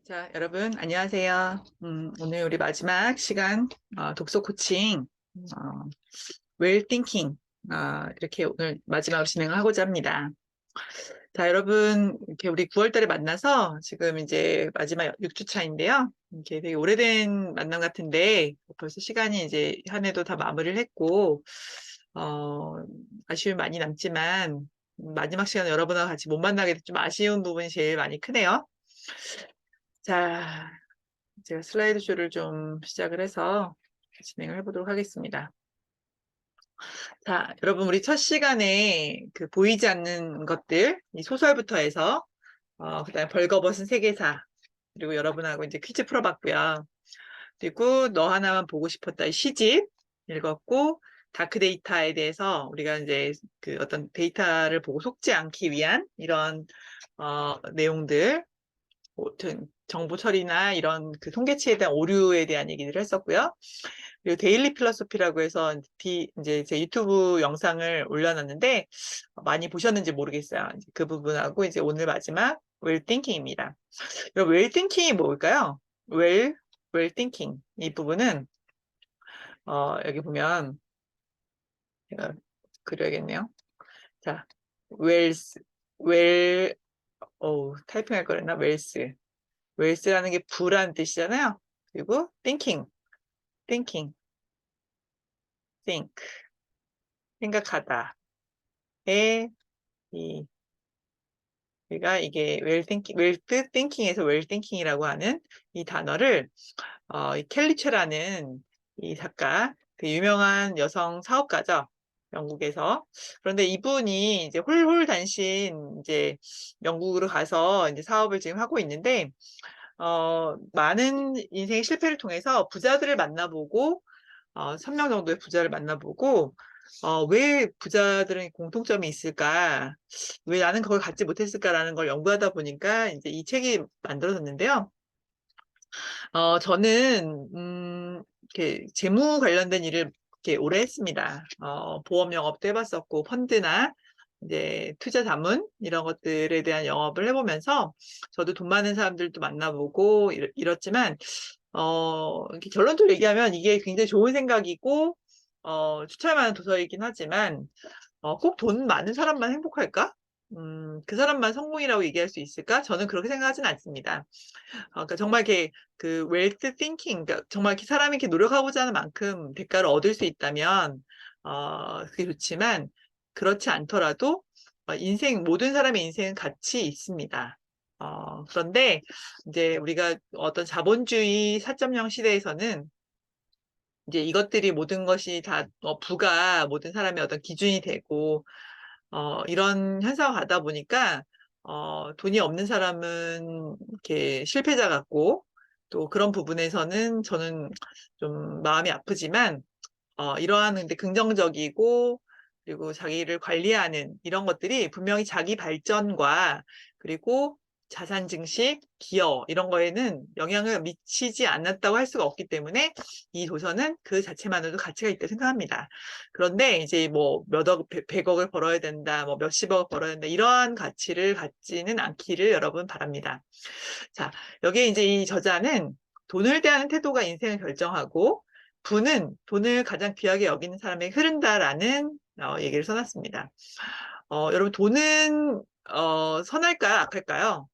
자, 여러분, 안녕하세요. 오늘 우리 마지막 시간, 독서 코칭, 어, 웰 띵킹, 이렇게 오늘 마지막으로 진행을 하고자 합니다. 자, 여러분, 이렇게 우리 9월 달에 만나서 지금 이제 마지막 6주 차인데요. 이렇게 되게 오래된 만남 같은데, 벌써 시간이 이제 한 해도 다 마무리를 했고, 어, 아쉬움이 많이 남지만, 마지막 시간 여러분하고 같이 못 만나게 돼서 좀 아쉬운 부분이 제일 많이 크네요. 자, 제가 슬라이드 쇼를 좀 시작을 해서 진행을 해보도록 하겠습니다. 자, 여러분, 우리 첫 시간에 그 보이지 않는 것들, 이 소설부터 해서, 그다음에 벌거벗은 세계사, 그리고 여러분하고 이제 퀴즈 풀어봤고요. 그리고 너 하나만 보고 싶었다 이 시집 읽었고, 다크 데이터에 대해서 우리가 이제 그 어떤 데이터를 보고 속지 않기 위한 이런, 내용들, 정보 처리나 이런 그 통계치에 대한 오류에 대한 얘기를 했었고요. 그리고 데일리 필로소피라고 해서 이제 제 유튜브 영상을 올려놨는데 많이 보셨는지 모르겠어요. 이제 그 부분하고 이제 오늘 마지막 웰띵킹입니다. 여러분 웰띵킹이 뭘까요? 웰, 웰띵킹 이 부분은 여기 보면 제가 그려야겠네요. 자, 웰스, 웰, 타이핑할 거랬나? 웰스라는 게 부라는 뜻이잖아요. 그리고 thinking, think, 생각하다. 에, 이, 우리가 이게 웰트 띵킹에서 웰 띵킹이라고 하는 이 단어를, 이 켈리체라는 이 작가, 그 유명한 여성 사업가죠. 영국에서. 그런데 이분이 이제 홀홀단신 이제 영국으로 가서 이제 사업을 지금 하고 있는데, 많은 인생의 실패를 통해서 부자들을 만나보고, 3명 정도의 부자를 만나보고, 왜 부자들은 공통점이 있을까? 왜 나는 그걸 갖지 못했을까라는 걸 연구하다 보니까 이제 이 책이 만들어졌는데요. 저는, 이렇게 재무 관련된 일을 이렇게 오래 했습니다. 보험 영업도 해봤었고, 펀드나 이제 투자 자문 이런 것들에 대한 영업을 해보면서 저도 돈 많은 사람들도 만나보고 이렇지만 이렇게 결론적으로 얘기하면 이게 굉장히 좋은 생각이고, 추천할 만한 도서이긴 하지만, 꼭 돈 많은 사람만 행복할까? 그 사람만 성공이라고 얘기할 수 있을까? 저는 그렇게 생각하진 않습니다. 그러니까 정말 이렇게 그 웰스 띵킹, 그러니까 정말 이렇게 사람이 이렇게 노력하고자 하는 만큼 대가를 얻을 수 있다면, 그게 좋지만, 그렇지 않더라도, 모든 사람의 인생은 가치 있습니다. 그런데 이제 우리가 어떤 자본주의 4.0 시대에서는 이제 이것들이 모든 것이 다 부가 모든 사람의 어떤 기준이 되고 이런 현상을 가다 보니까 돈이 없는 사람은 이렇게 실패자 같고 또 그런 부분에서는 저는 좀 마음이 아프지만 이러한 근데 긍정적이고 그리고 자기를 관리하는 이런 것들이 분명히 자기 발전과 그리고 자산 증식, 기여 이런 거에는 영향을 미치지 않았다고 할 수가 없기 때문에 이 도서는 그 자체만으로도 가치가 있다고 생각합니다. 그런데 이제 뭐 몇억, 백억을 벌어야 된다, 뭐 몇십억을 벌어야 된다 이러한 가치를 갖지는 않기를 여러분 바랍니다. 자, 여기에 이제 이 저자는 돈을 대하는 태도가 인생을 결정하고 부는 돈을 가장 귀하게 여기는 사람에게 흐른다라는 얘기를 써놨습니다. 여러분 돈은 선할까요? 악할까요?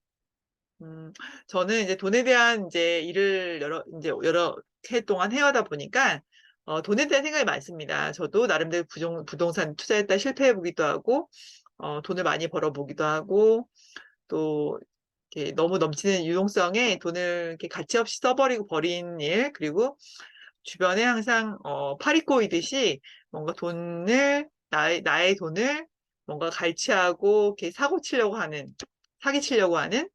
음, 저는 이제 돈에 대한 이제 일을 여러 해 동안 해오다 보니까 돈에 대한 생각이 많습니다. 저도 나름대로 부동산 투자했다 실패해보기도 하고 돈을 많이 벌어보기도 하고 또 이렇게 너무 넘치는 유동성에 돈을 이렇게 가치 없이 써버리고 버린 일, 그리고 주변에 항상 팔이 꼬이듯이 뭔가 나의 돈을 뭔가 갈취하고 이렇게 사기치려고 하는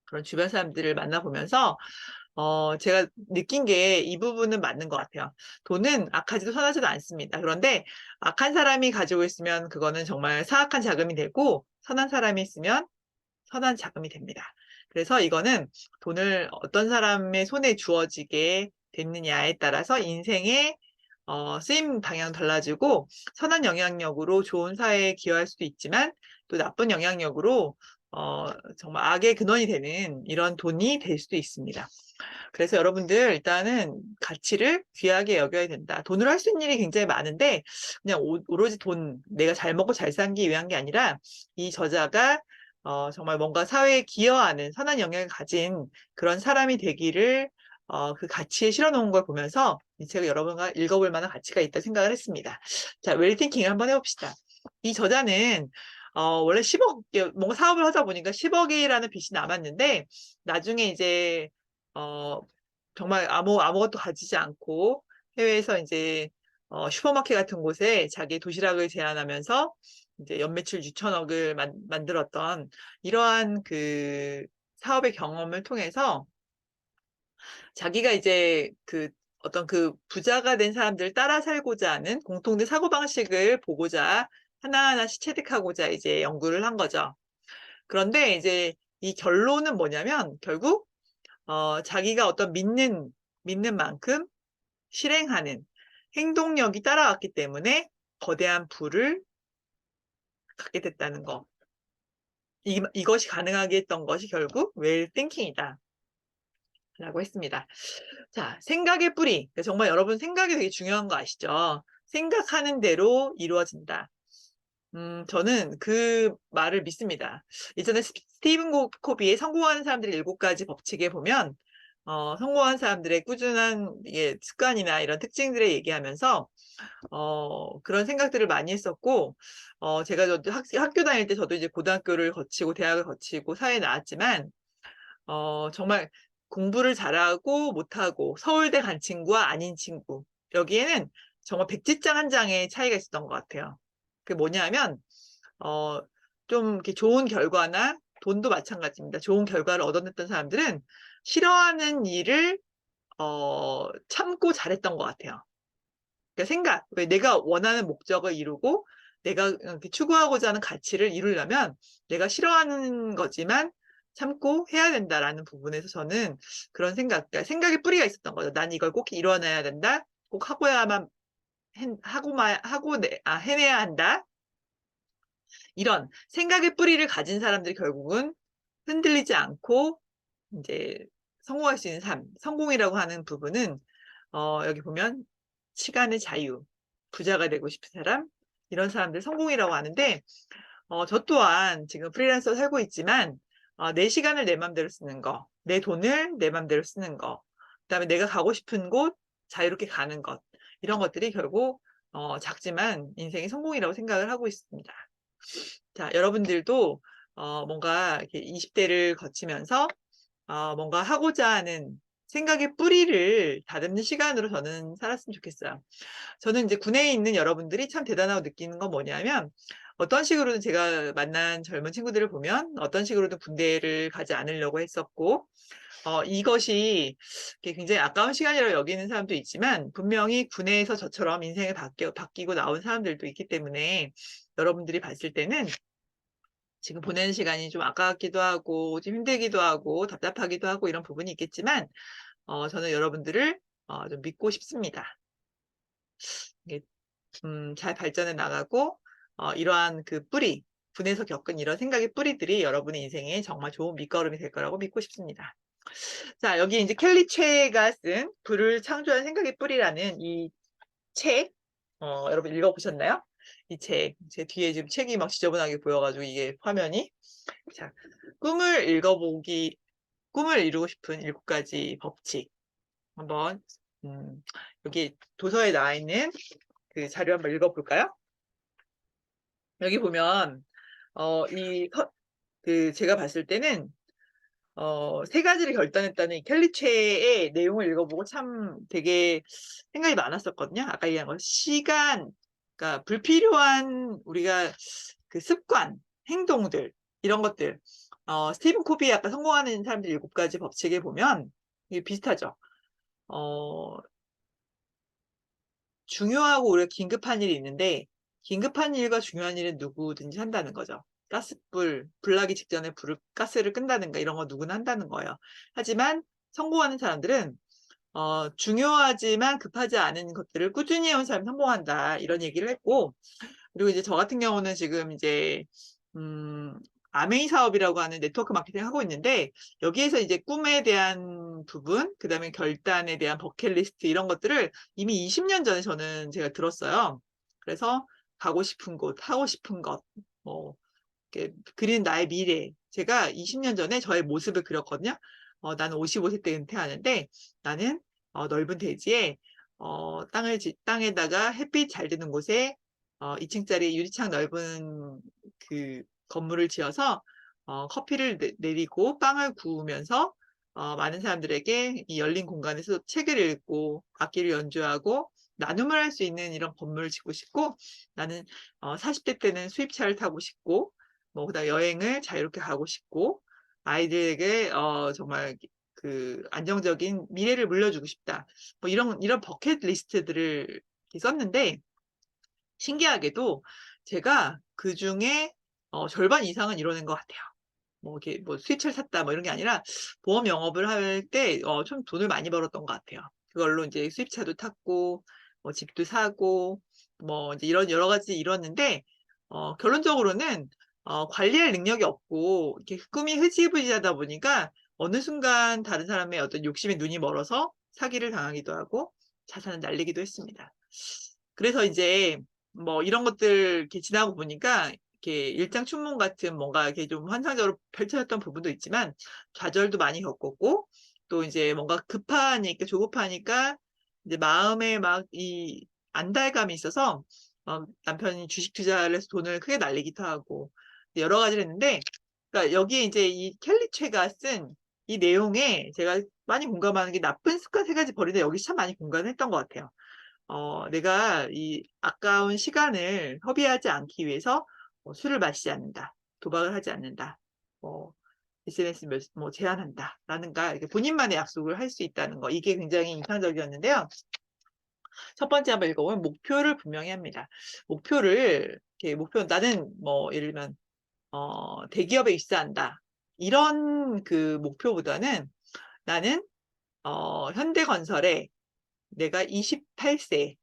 그런 주변 사람들을 만나보면서 제가 느낀 게 이 부분은 맞는 것 같아요. 돈은 악하지도 선하지도 않습니다. 그런데 악한 사람이 가지고 있으면 그거는 정말 사악한 자금이 되고 선한 사람이 있으면 선한 자금이 됩니다. 그래서 이거는 돈을 어떤 사람의 손에 주어지게 됐느냐에 따라서 인생의 쓰임 방향 달라지고 선한 영향력으로 좋은 사회에 기여할 수도 있지만 또 나쁜 영향력으로 정말 악의 근원이 되는 이런 돈이 될 수도 있습니다. 그래서 여러분들 일단은 가치를 귀하게 여겨야 된다. 돈으로 할 수 있는 일이 굉장히 많은데 그냥 오로지 돈, 내가 잘 먹고 잘 살기 위한 게 아니라 이 저자가 정말 뭔가 사회에 기여하는 선한 영향을 가진 그런 사람이 되기를 그 가치에 실어놓은 걸 보면서 이 책을 여러분과 읽어볼 만한 가치가 있다 생각을 했습니다. 자, 웰팅킹을 한번 해봅시다. 이 저자는 원래 10억, 뭔가 사업을 하다 보니까 10억이라는 빚이 남았는데 나중에 이제 어, 정말 아무것도 가지지 않고 해외에서 이제 슈퍼마켓 같은 곳에 자기 도시락을 제안하면서 이제 연매출 6천억을 만들었던 이러한 그 사업의 경험을 통해서 자기가 이제 그 어떤 그 부자가 된 사람들 따라 살고자 하는 공통된 사고방식을 보고자 하나하나씩 체득하고자 이제 연구를 한 거죠. 그런데 이제 이 결론은 뭐냐면 결국 자기가 어떤 믿는 만큼 실행하는 행동력이 따라왔기 때문에 거대한 부를 갖게 됐다는 거. 이것이 가능하게 했던 것이 결국 웰띵킹이다. 라고 했습니다. 자, 생각의 뿌리. 정말 여러분 생각이 되게 중요한 거 아시죠? 생각하는 대로 이루어진다. 저는 그 말을 믿습니다. 예전에 스티븐 코비의 성공하는 사람들의 7가지 법칙에 보면 성공한 사람들의 꾸준한 습관이나 이런 특징들을 얘기하면서 그런 생각들을 많이 했었고 제가 저도 학교 다닐 때 저도 이제 고등학교를 거치고 대학을 거치고 사회에 나왔지만 정말 공부를 잘하고 못하고 서울대 간 친구와 아닌 친구 여기에는 정말 백지장 한 장의 차이가 있었던 것 같아요. 그게 뭐냐면 좀 이렇게 좋은 결과나 돈도 마찬가지입니다. 좋은 결과를 얻어냈던 사람들은 싫어하는 일을 참고 잘했던 것 같아요. 그러니까 왜 내가 원하는 목적을 이루고 내가 이렇게 추구하고자 하는 가치를 이루려면 내가 싫어하는 거지만 참고 해야 된다라는 부분에서 저는 그런 그러니까 생각의 뿌리가 있었던 거죠. 난 이걸 꼭 이뤄내야 된다. 꼭 해내야 한다. 이런 생각의 뿌리를 가진 사람들이 결국은 흔들리지 않고 이제 성공할 수 있는 삶, 성공이라고 하는 부분은 여기 보면 시간의 자유, 부자가 되고 싶은 사람, 이런 사람들 성공이라고 하는데 저 또한 지금 프리랜서 살고 있지만 내 시간을 내 맘대로 쓰는 거, 내 돈을 내 맘대로 쓰는 거, 그다음에 내가 가고 싶은 곳 자유롭게 가는 것, 이런 것들이 결국 작지만 인생의 성공이라고 생각을 하고 있습니다. 자, 여러분들도 뭔가 이렇게 20대를 거치면서 뭔가 하고자 하는 생각의 뿌리를 다듬는 시간으로 저는 살았으면 좋겠어요. 저는 이제 군에 있는 여러분들이 참 대단하고 느끼는 건 뭐냐면 어떤 식으로든 제가 만난 젊은 친구들을 보면 어떤 식으로든 군대를 가지 않으려고 했었고 이것이 굉장히 아까운 시간이라고 여기는 사람도 있지만 분명히 군에서 저처럼 인생을 바뀌고 나온 사람들도 있기 때문에 여러분들이 봤을 때는 지금 보내는 시간이 좀 아깝기도 하고 좀 힘들기도 하고 답답하기도 하고 이런 부분이 있겠지만 저는 여러분들을 좀 믿고 싶습니다. 이게, 잘 발전해 나가고 이러한 그 뿌리, 군에서 겪은 이런 생각의 뿌리들이 여러분의 인생에 정말 좋은 밑거름이 될 거라고 믿고 싶습니다. 자, 여기 이제 켈리 최가 쓴 불을 창조한 생각의 뿌리라는 이 책, 여러분 읽어보셨나요? 이 책, 제 뒤에 지금 책이 막 지저분하게 보여가지고 이게 화면이. 자, 꿈을 이루고 싶은 7가지 법칙. 한번, 여기 도서에 나와 있는 그 자료 한번 읽어볼까요? 여기 보면, 제가 봤을 때는, 3가지를 결단했다는 이 켈리체의 내용을 읽어보고 참 되게 생각이 많았었거든요. 아까 얘기한 거. 시간, 그러니까 불필요한 우리가 그 습관, 행동들, 이런 것들. 스티븐 코비의 아까 성공하는 사람들 7가지 법칙에 보면 이게 비슷하죠. 중요하고 우리가 긴급한 일이 있는데 긴급한 일과 중요한 일은 누구든지 한다는 거죠. 불나기 직전에 가스를 끈다든가 이런 거 누구나 한다는 거예요. 하지만 성공하는 사람들은 중요하지만 급하지 않은 것들을 꾸준히 해온 사람이 성공한다. 이런 얘기를 했고, 그리고 이제 저 같은 경우는 지금 이제, 아메이 사업이라고 하는 네트워크 마케팅을 하고 있는데, 여기에서 이제 꿈에 대한 부분, 그 다음에 결단에 대한 버킷리스트 이런 것들을 이미 20년 전에 제가 들었어요. 그래서 가고 싶은 곳, 하고 싶은 것, 뭐 이렇게 그린 나의 미래. 제가 20년 전에 저의 모습을 그렸거든요. 나는 55세 때 은퇴하는데, 나는 넓은 대지에 땅에다가 햇빛 잘 드는 곳에 2층짜리 유리창 넓은 그 건물을 지어서 커피를 내리고 빵을 구우면서 많은 사람들에게 이 열린 공간에서 책을 읽고 악기를 연주하고 나눔을 할 수 있는 이런 건물을 짓고 싶고, 나는 40대 때는 수입차를 타고 싶고, 뭐 그다음 여행을 자유롭게 가고 싶고, 아이들에게 정말 그 안정적인 미래를 물려주고 싶다. 뭐 이런 버킷 리스트들을 썼는데, 신기하게도 제가 그 중에 절반 이상은 이뤄낸 것 같아요. 뭐 이렇게 뭐 수입차를 샀다 뭐 이런 게 아니라, 보험 영업을 할 때 좀 돈을 많이 벌었던 것 같아요. 그걸로 이제 수입차도 탔고 뭐 집도 사고 뭐 이제 이런 여러 가지 이뤘는데, 결론적으로는 관리할 능력이 없고 이렇게 꿈이 흐지부지하다 보니까 어느 순간 다른 사람의 어떤 욕심에 눈이 멀어서 사기를 당하기도 하고 자산을 날리기도 했습니다. 그래서 이제 뭐 이런 것들 이렇게 지나고 보니까 이렇게 일장춘몽 같은 뭔가 이렇게 좀 환상적으로 펼쳐졌던 부분도 있지만, 좌절도 많이 겪었고, 또 이제 뭔가 급하니까, 조급하니까 이제 마음에 막 이 안달감이 있어서 남편이 주식 투자를 해서 돈을 크게 날리기도 하고 여러 가지를 했는데, 그러니까 여기에 이제 이 켈리 최가 쓴 이 내용에 제가 많이 공감하는 게, 나쁜 습관 3가지 버리는데 여기 참 많이 공감을 했던 것 같아요. 내가 이 아까운 시간을 허비하지 않기 위해서 술을 마시지 않는다, 도박을 하지 않는다, 뭐 SNS 뭐 제한한다 라는가, 이렇게 본인만의 약속을 할 수 있다는 거, 이게 굉장히 인상적이었는데요. 첫 번째 한번 읽어보면, 목표를 분명히 합니다. 나는 뭐 예를 들면 대기업에 입사한다, 이런 그 목표보다는, 나는 현대건설에 내가 28세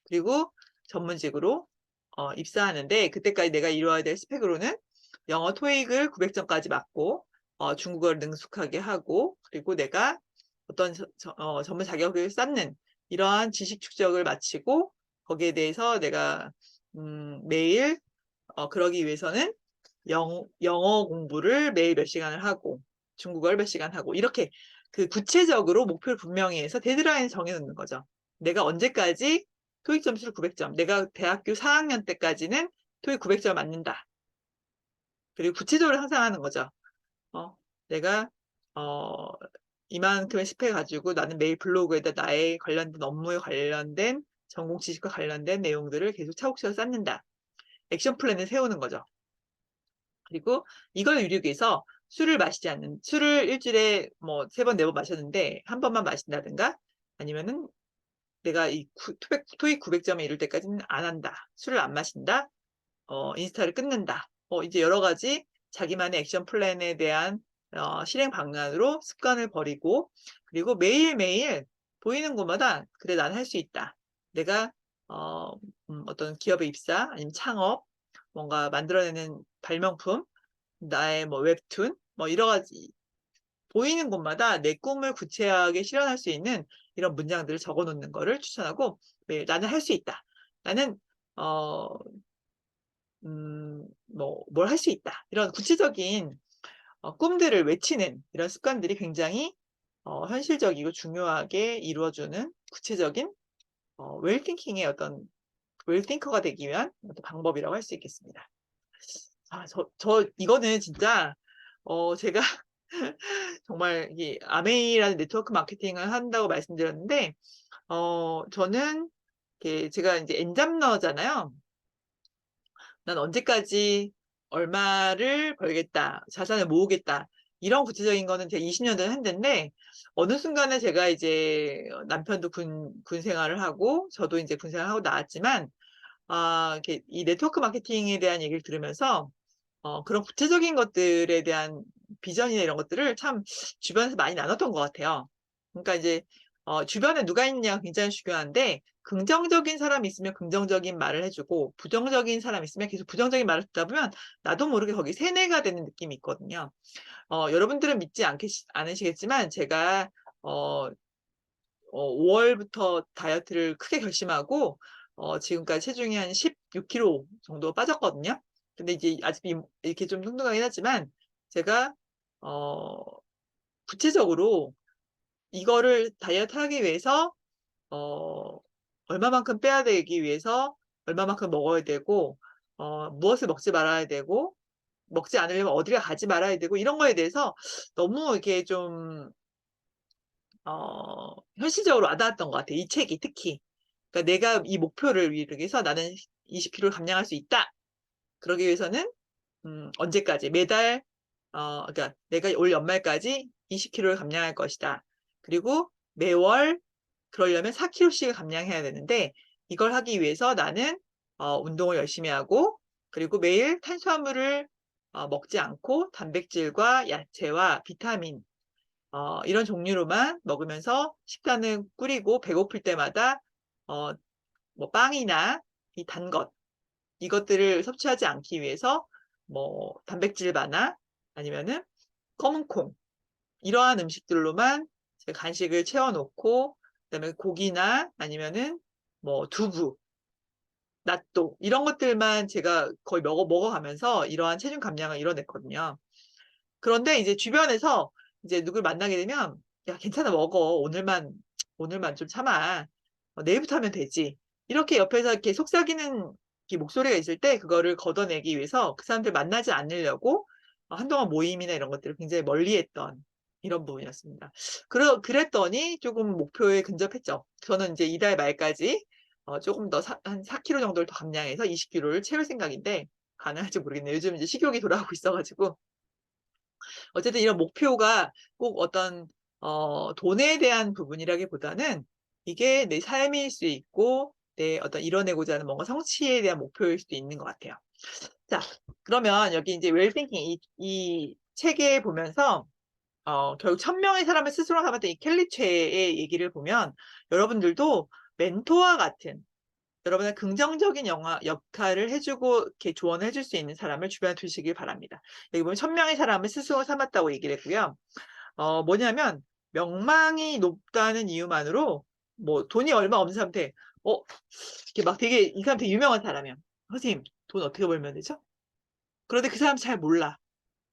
그리고 전문직으로 입사하는데, 그때까지 내가 이루어야 될 스펙으로는 영어 토익을 900점까지 맞고 중국어를 능숙하게 하고, 그리고 내가 어떤 전문 자격을 쌓는 이러한 지식 축적을 마치고, 거기에 대해서 내가 매일 그러기 위해서는 영어 공부를 매일 몇 시간을 하고 중국어를 몇 시간 하고, 이렇게 그 구체적으로 목표를 분명히 해서 데드라인을 정해놓는 거죠. 내가 언제까지 토익 점수를 900점, 내가 대학교 4학년 때까지는 토익 900점 맞는다. 그리고 구체적으로 상상하는 거죠. 내가 이만큼의 스펙 가지고 나는 매일 블로그에다 나의 관련된 업무에 관련된 전공 지식과 관련된 내용들을 계속 차곡차곡 쌓는다. 액션 플랜을 세우는 거죠. 그리고 이걸 이루기 위해서 술을 일주일에 뭐 3번, 4번 마셨는데 한 번만 마신다든가, 아니면은 내가 이 토익 900점에 이를 때까지는 안 한다, 술을 안 마신다, 인스타를 끊는다, 이제 여러 가지 자기만의 액션 플랜에 대한 실행 방안으로 습관을 버리고, 그리고 매일매일 보이는 곳마다, 그래 난 할 수 있다, 내가 어떤 기업에 입사 아니면 창업, 뭔가 만들어내는 발명품, 나의 뭐 웹툰, 뭐 여러 가지 보이는 곳마다 내 꿈을 구체하게 실현할 수 있는 이런 문장들을 적어 놓는 거를 추천하고, 매일 나는 할 수 있다, 나는 뭐 뭘 할 수 있다, 이런 구체적인 꿈들을 외치는 이런 습관들이 굉장히 현실적이고 중요하게 이루어주는 구체적인 웰팅킹의 어떤 웰팅커가 되기 위한 어떤 방법이라고 할 수 있겠습니다. 이거는 진짜 제가 정말 이 아메이라는 네트워크 마케팅을 한다고 말씀드렸는데, 저는 제가 이제 엔잡러잖아요. 난 언제까지 얼마를 벌겠다, 자산을 모으겠다, 이런 구체적인 거는 제가 20년 전에 했는데, 어느 순간에 제가 이제 남편도 군 생활을 하고 저도 이제 군 생활하고 나왔지만, 이렇게 이 네트워크 마케팅에 대한 얘기를 들으면서 그런 구체적인 것들에 대한 비전이나 이런 것들을 참 주변에서 많이 나눴던 것 같아요. 그러니까 이제 주변에 누가 있느냐가 굉장히 중요한데, 긍정적인 사람이 있으면 긍정적인 말을 해주고, 부정적인 사람이 있으면 계속 부정적인 말을 듣다 보면 나도 모르게 거기 세뇌가 되는 느낌이 있거든요. 여러분들은 믿지 않으시겠지만, 제가, 5월부터 다이어트를 크게 결심하고, 지금까지 체중이 한 16kg 정도 빠졌거든요. 근데 이제 아직 이렇게 좀 뚱뚱하긴 하지만, 제가, 어, 구체적으로 이거를 다이어트 하기 위해서, 어, 얼마만큼 빼야 되기 위해서 얼마만큼 먹어야 되고, 무엇을 먹지 말아야 되고, 먹지 않으려면 어디가 가지 말아야 되고, 이런 거에 대해서 너무 이렇게 좀, 현실적으로 와닿았던 것 같아요. 이 책이 특히. 그러니까 내가 이 목표를 위해서 나는 20kg를 감량할 수 있다. 그러기 위해서는, 언제까지, 매달, 그러니까 내가 올 연말까지 20kg를 감량할 것이다. 그리고 매월 그러려면 4kg씩을 감량해야 되는데, 이걸 하기 위해서 나는 운동을 열심히 하고, 그리고 매일 탄수화물을 먹지 않고 단백질과 야채와 비타민 이런 종류로만 먹으면서 식단을 꾸리고, 배고플 때마다 뭐 빵이나 이 단 것, 이것들을 섭취하지 않기 위해서 뭐 단백질 바나 아니면은 검은 콩, 이러한 음식들로만 제가 간식을 채워놓고, 그다음에 고기나 아니면은 뭐 두부, 낫또 이런 것들만 제가 거의 먹어가면서 이러한 체중 감량을 이뤄냈거든요. 그런데 이제 주변에서 이제 누굴 만나게 되면, 야, 괜찮아, 먹어. 오늘만 좀 참아. 내일부터 하면 되지. 이렇게 옆에서 이렇게 속삭이는 이 목소리가 있을 때, 그거를 걷어내기 위해서 그 사람들 만나지 않으려고 한동안 모임이나 이런 것들을 굉장히 멀리 했던 이런 부분이었습니다. 그랬더니 조금 목표에 근접했죠. 저는 이제 이달 말까지 조금 더 한 4kg 정도를 더 감량해서 20kg를 채울 생각인데, 가능할지 모르겠네요. 요즘 이제 식욕이 돌아오고 있어가지고. 어쨌든 이런 목표가 꼭 어떤 돈에 대한 부분이라기보다는 이게 내 삶일 수 있고, 내 어떤 이뤄내고자 하는 뭔가 성취에 대한 목표일 수도 있는 것 같아요. 자, 그러면 여기 이제 웰싱킹 이 책에 보면서 결국 1000명의 사람을 스스로 삼았던 이 켈리체의 얘기를 보면, 여러분들도 멘토와 같은, 여러분의 긍정적인 역할을 해주고 이렇게 조언을 해줄 수 있는 사람을 주변에 두시길 바랍니다. 여기 보면 1000명의 사람을 스스로 삼았다고 얘기를 했고요. 뭐냐면 명망이 높다는 이유만으로, 뭐 돈이 얼마 없는 사람한테 이렇게 막 되게 이 사람 되게 유명한 사람이야. 선생님, 돈 어떻게 벌면 되죠? 그런데 그 사람 잘 몰라.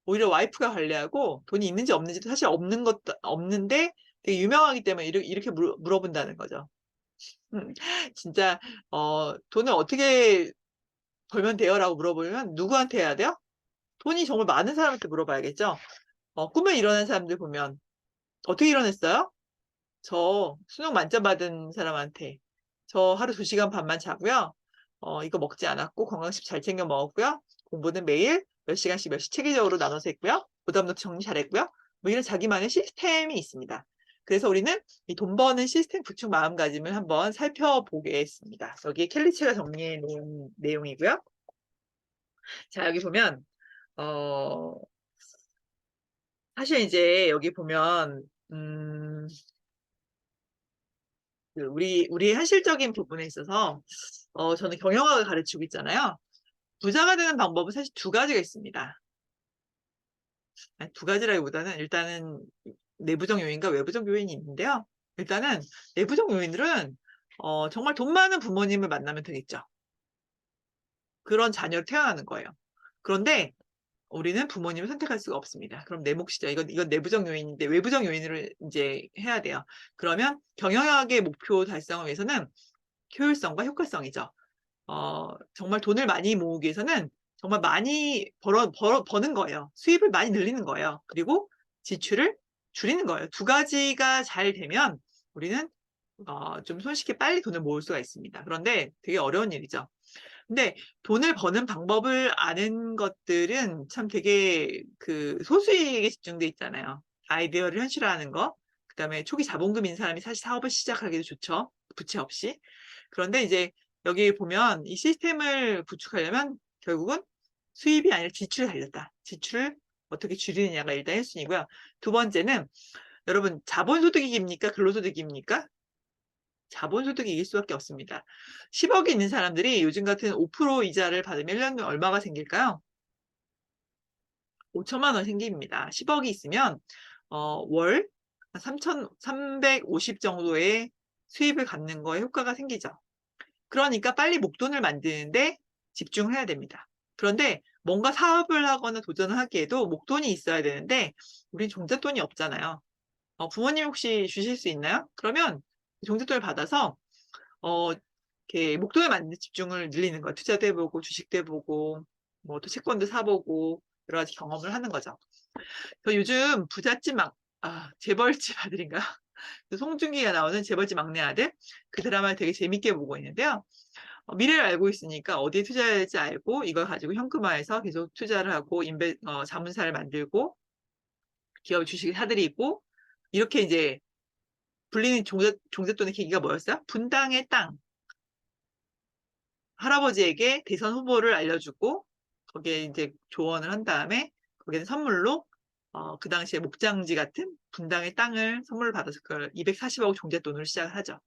오히려 와이프가 관리하고, 돈이 있는지 없는지도 사실 없는 것도 없는데 되게 유명하기 때문에 이렇게 물어본다는 거죠. 진짜 돈을 어떻게 벌면 돼요? 라고 물어보면 누구한테 해야 돼요? 돈이 정말 많은 사람한테 물어봐야겠죠. 꿈을 이뤄낸 사람들 보면 어떻게 이뤄냈어요? 저 수능 만점 받은 사람한테, 저 하루 2시간 반만 자고요. 이거 먹지 않았고 건강식 잘 챙겨 먹었고요. 공부는 매일 몇 시간씩 체계적으로 나눠서 했고요. 부담노트 정리 잘했고요. 뭐 이런 자기만의 시스템이 있습니다. 그래서 우리는 이 돈 버는 시스템 구축 마음가짐을 한번 살펴보겠습니다. 여기에 켈리체가 정리해 놓은 내용이고요. 자, 여기 보면 사실 이제 여기 보면 우리 현실적인 부분에 있어서 저는 경영학을 가르치고 있잖아요. 부자가 되는 방법은 사실 두 가지가 있습니다. 아니, 두 가지라기보다는 일단은 내부적 요인과 외부적 요인이 있는데요. 일단은 내부적 요인들은 정말 돈 많은 부모님을 만나면 되겠죠. 그런 자녀로 태어나는 거예요. 그런데 우리는 부모님을 선택할 수가 없습니다. 그럼 내 몫이죠. 이건 내부적 요인인데, 외부적 요인을 이제 해야 돼요. 그러면 경영학의 목표 달성을 위해서는 효율성과 효과성이죠. 정말 돈을 많이 모으기 위해서는 정말 많이 버는 거예요. 수입을 많이 늘리는 거예요. 그리고 지출을 줄이는 거예요. 두 가지가 잘 되면 우리는 좀 손쉽게 빨리 돈을 모을 수가 있습니다. 그런데 되게 어려운 일이죠. 근데 돈을 버는 방법을 아는 것들은 참 되게 그 소수에게 집중돼 있잖아요. 아이디어를 현실화하는 거, 그다음에 초기 자본금 있는 사람이 사실 사업을 시작하기도 좋죠. 부채 없이. 그런데 이제 여기 보면 이 시스템을 구축하려면 결국은 수입이 아니라 지출을 살렸다. 지출을 어떻게 줄이느냐가 일단 1순위고요. 두 번째는 여러분, 자본소득이깁니까? 근로소득입니까? 자본소득이 이길 수밖에 없습니다. 10억이 있는 사람들이 요즘 같은 5% 이자를 받으면 1년에 얼마가 생길까요? 5천만 원 생깁니다. 10억이 있으면 월 3,350 정도의 수입을 갖는 거에 효과가 생기죠. 그러니까 빨리 목돈을 만드는데 집중해야 됩니다. 그런데 뭔가 사업을 하거나 도전을 하기에도 목돈이 있어야 되는데 우린 종잣돈이 없잖아요. 부모님 혹시 주실 수 있나요? 그러면 종잣돈을 받아서 이렇게 목돈을 만드는 집중을 늘리는 거예요. 투자도 해보고 주식도 해보고 뭐 또 채권도 사보고 여러 가지 경험을 하는 거죠. 요즘 부잣집 재벌집 아들인가? 송중기가 나오는 재벌집 막내 아들 그 드라마를 되게 재밌게 보고 있는데요. 미래를 알고 있으니까 어디에 투자해야 될지 알고 이걸 가지고 현금화해서 계속 투자를 하고 자문사를 만들고 기업 주식을 사들이고 이렇게 이제 불리는 종잣돈의 계기가 뭐였어요? 분당의 땅. 할아버지에게 대선 후보를 알려주고 거기에 이제 조언을 한 다음에 거기는 선물로 그 당시에 목장지 같은 분당의 땅을 선물을 받아서 그걸 240억 종잣돈으로 시작을 하죠.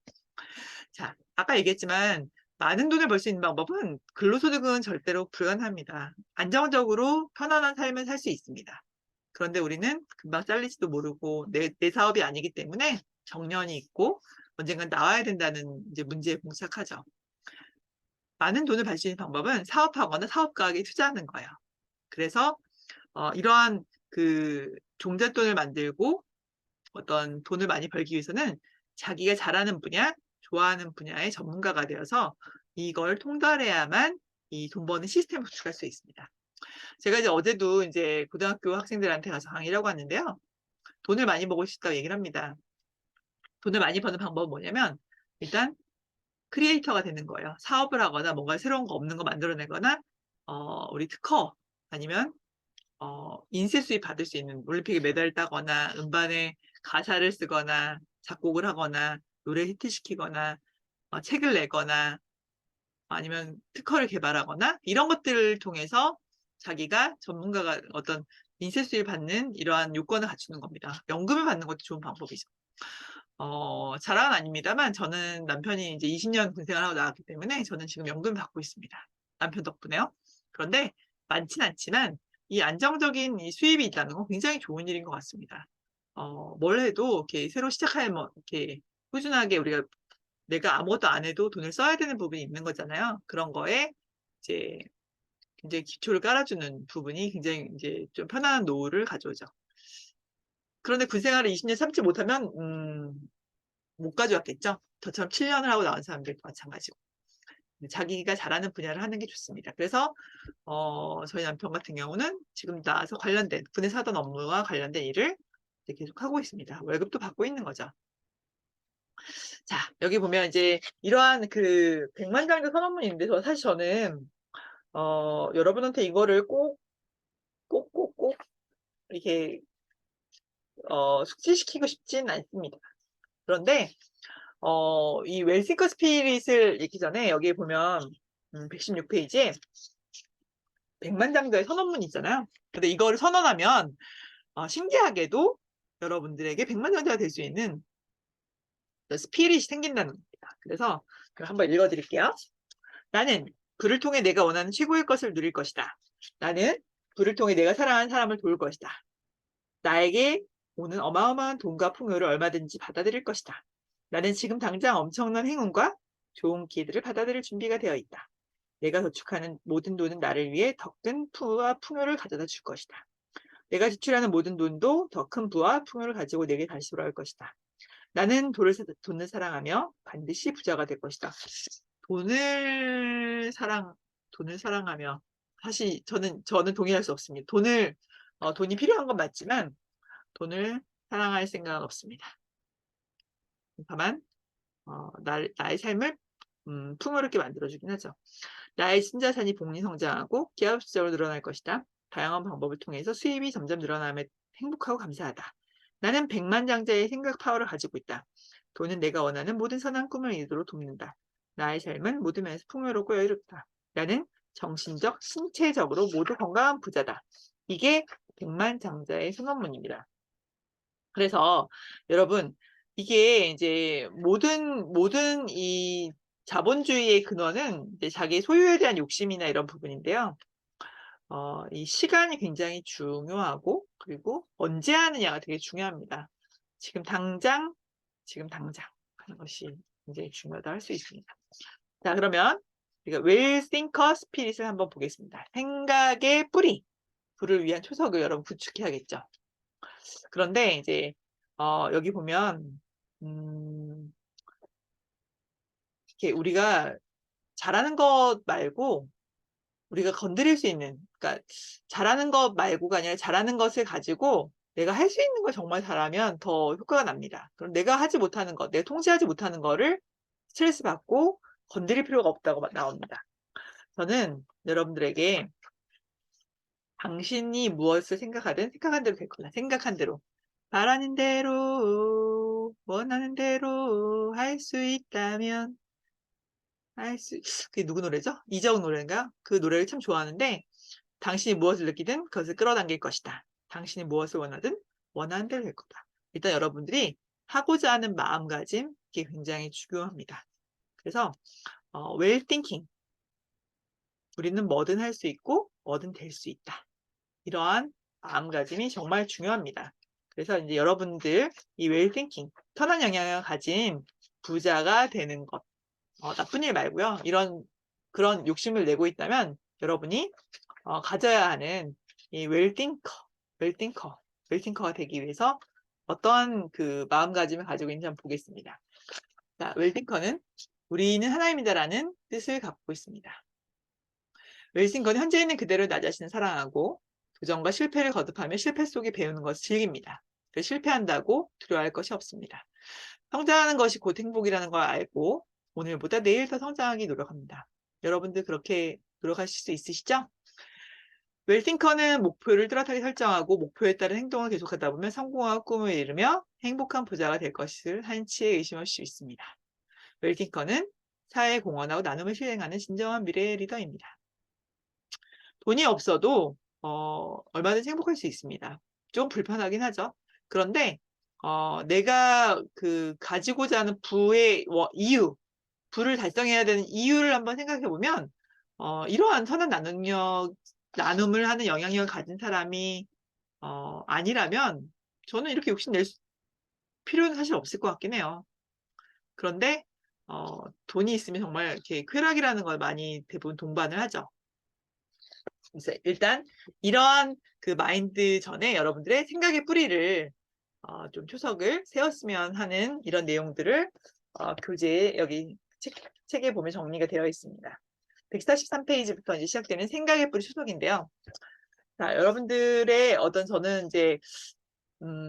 자, 아까 얘기했지만 많은 돈을 벌 수 있는 방법은 근로소득은 절대로 불가능합니다. 안정적으로 편안한 삶을 살 수 있습니다. 그런데 우리는 금방 잘릴지도 모르고 내 사업이 아니기 때문에 정년이 있고 언젠간 나와야 된다는 이제 문제에 봉착하죠. 많은 돈을 벌 수 있는 방법은 사업하거나 사업가에게 투자하는 거예요. 그래서 이러한 그 종잣돈을 만들고 어떤 돈을 많이 벌기 위해서는 자기가 잘하는 분야, 좋아하는 분야의 전문가가 되어서 이걸 통달해야만 이 돈 버는 시스템을 구축할 수 있습니다. 제가 이제 어제도 이제 고등학교 학생들한테 가서 강의를 하고 왔는데요. 돈을 많이 벌고 싶다고 얘기를 합니다. 돈을 많이 버는 방법은 뭐냐면 일단 크리에이터가 되는 거예요. 사업을 하거나 뭔가 새로운 거 없는 거 만들어내거나 우리 특허 아니면 인쇄 수입 받을 수 있는 올림픽에 메달을 따거나 음반에 가사를 쓰거나 작곡을 하거나 노래 히트시키거나 책을 내거나 아니면 특허를 개발하거나 이런 것들을 통해서 자기가 전문가가 어떤 인쇄 수입 받는 이러한 요건을 갖추는 겁니다. 연금을 받는 것도 좋은 방법이죠. 자랑은 아닙니다만 저는 남편이 이제 20년 군생활 하고 나왔기 때문에 저는 지금 연금 받고 있습니다. 남편 덕분에요. 그런데 많진 않지만 이 안정적인 이 수입이 있다는 건 굉장히 좋은 일인 것 같습니다. 뭘 해도 이렇게 새로 시작하면 뭐 이렇게 꾸준하게 우리가 내가 아무것도 안 해도 돈을 써야 되는 부분이 있는 거잖아요. 그런 거에 이제 굉장히 기초를 깔아주는 부분이 굉장히 이제 좀 편안한 노후를 가져오죠. 그런데 군생활을 20년 참지 못하면 못 가져왔겠죠. 저처럼 7년을 하고 나온 사람들도 마찬가지고. 자기가 잘하는 분야를 하는 게 좋습니다. 그래서 저희 남편 같은 경우는 지금 나와서 관련된 군에서 하던 업무와 관련된 일을 계속 하고 있습니다. 월급도 받고 있는 거죠. 자, 여기 보면 이제 이러한 그 백만장자 선언문이 있는데 사실 저는 여러분한테 이거를 꼭 이렇게 숙지시키고 싶진 않습니다. 그런데 이 웰싱크 스피릿을 읽기 전에 여기 보면 116페이지에 백만장자의 선언문이 있잖아요. 근데 이거를 선언하면 신기하게도 여러분들에게 백만장자가 될 수 있는 스피릿이 생긴다는 겁니다. 그래서 한번 읽어드릴게요. 나는 그를 통해 내가 원하는 최고의 것을 누릴 것이다. 나는 그를 통해 내가 사랑하는 사람을 도울 것이다. 나에게 오는 어마어마한 돈과 풍요를 얼마든지 받아들일 것이다. 나는 지금 당장 엄청난 행운과 좋은 기회들을 받아들일 준비가 되어 있다. 내가 저축하는 모든 돈은 나를 위해 더 큰 부와 풍요를 가져다 줄 것이다. 내가 지출하는 모든 돈도 더 큰 부와 풍요를 가지고 내게 다시 돌아올 것이다. 나는 돈을 사랑하며 반드시 부자가 될 것이다. 돈을 사랑하며 사실 저는 동의할 수 없습니다. 돈이 필요한 건 맞지만 돈을 사랑할 생각은 없습니다. 다만 나의 삶을 풍요롭게 만들어주긴 하죠. 나의 신자산이 복리 성장하고 기하급수적으로 늘어날 것이다. 다양한 방법을 통해서 수입이 점점 늘어나며 행복하고 감사하다. 나는 백만장자의 생각 파워를 가지고 있다. 돈은 내가 원하는 모든 선한 꿈을 이루도록 돕는다. 나의 삶은 모든 면에서 풍요롭고 여유롭다. 나는 정신적, 신체적으로 모두 건강한 부자다. 이게 백만장자의 선언문입니다. 그래서 여러분, 이게 이제 모든 이 자본주의의 근원은 이제 자기 소유에 대한 욕심이나 이런 부분인데요. 이 시간이 굉장히 중요하고, 그리고 언제 하느냐가 되게 중요합니다. 지금 당장 하는 것이 굉장히 중요하다 할 수 있습니다. 자, 그러면 우리가 well thinker spirit을 한번 보겠습니다. 생각의 뿌리, 부를 위한 초석을 여러분 구축해야겠죠. 그런데 이제 여기 보면 이렇게 우리가 잘하는 것 말고 우리가 건드릴 수 있는, 그러니까 잘하는 것 말고가 아니라 잘하는 것을 가지고 내가 할 수 있는 걸 정말 잘하면 더 효과가 납니다. 그럼 내가 하지 못하는 것, 내가 통제하지 못하는 거를 스트레스 받고 건드릴 필요가 없다고 나옵니다. 저는 여러분들에게 당신이 무엇을 생각하든 생각한 대로 될 거다. 생각한 대로. 바라는 대로, 원하는 대로 할 수 있다면, 그게 누구 노래죠? 이적 노래인가? 그 노래를 참 좋아하는데, 당신이 무엇을 느끼든 그것을 끌어당길 것이다. 당신이 무엇을 원하든 원하는 대로 될 거다. 일단 여러분들이 하고자 하는 마음가짐, 이게 굉장히 중요합니다. 그래서, well thinking. 우리는 뭐든 할 수 있고, 뭐든 될 수 있다. 이러한 마음가짐이 정말 중요합니다. 그래서 이제 여러분들 이 well thinking, 선한 영향을 가진 부자가 되는 것, 나쁜 일 말고요. 그런 욕심을 내고 있다면 여러분이 가져야 하는 이 well thinker가 되기 위해서 어떤 그 마음가짐을 가지고 있는지 한번 보겠습니다. 자, well thinker는 우리는 하나님이다라는 뜻을 갖고 있습니다. well thinker는 현재 있는 그대로 나 자신을 사랑하고 도전과 실패를 거듭하며 실패 속에 배우는 것을 즐깁니다. 실패한다고 두려워할 것이 없습니다. 성장하는 것이 곧 행복이라는 걸 알고 오늘보다 내일 더 성장하기 노력합니다. 여러분들 그렇게 노력하실 수 있으시죠? 웰팅커는 목표를 뚜렷하게 설정하고 목표에 따른 행동을 계속하다 보면 성공하고 꿈을 이루며 행복한 부자가 될 것을 한치의 의심 없이 믿습니다. 웰팅커는 사회에 공헌하고 나눔을 실행하는 진정한 미래의 리더입니다. 돈이 없어도 얼마든지 행복할 수 있습니다. 좀 불편하긴 하죠. 그런데 내가 가지고자 하는 부의 이유, 부를 달성해야 되는 이유를 한번 생각해 보면 이러한 선한 나눔을 하는 영향력을 가진 사람이 아니라면 저는 이렇게 욕심낼 필요는 사실 없을 것 같긴 해요. 그런데 돈이 있으면 정말 이렇게 쾌락이라는 걸 많이 대부분 동반을 하죠. 그래서 일단 이러한 그 마인드 전에 여러분들의 생각의 뿌리를 좀 초석을 세웠으면 하는 이런 내용들을 교재에 여기 책에 보면 정리가 되어 있습니다. 143페이지부터 이제 시작되는 생각의 뿌리 초석인데요. 자, 여러분들의 저는 이제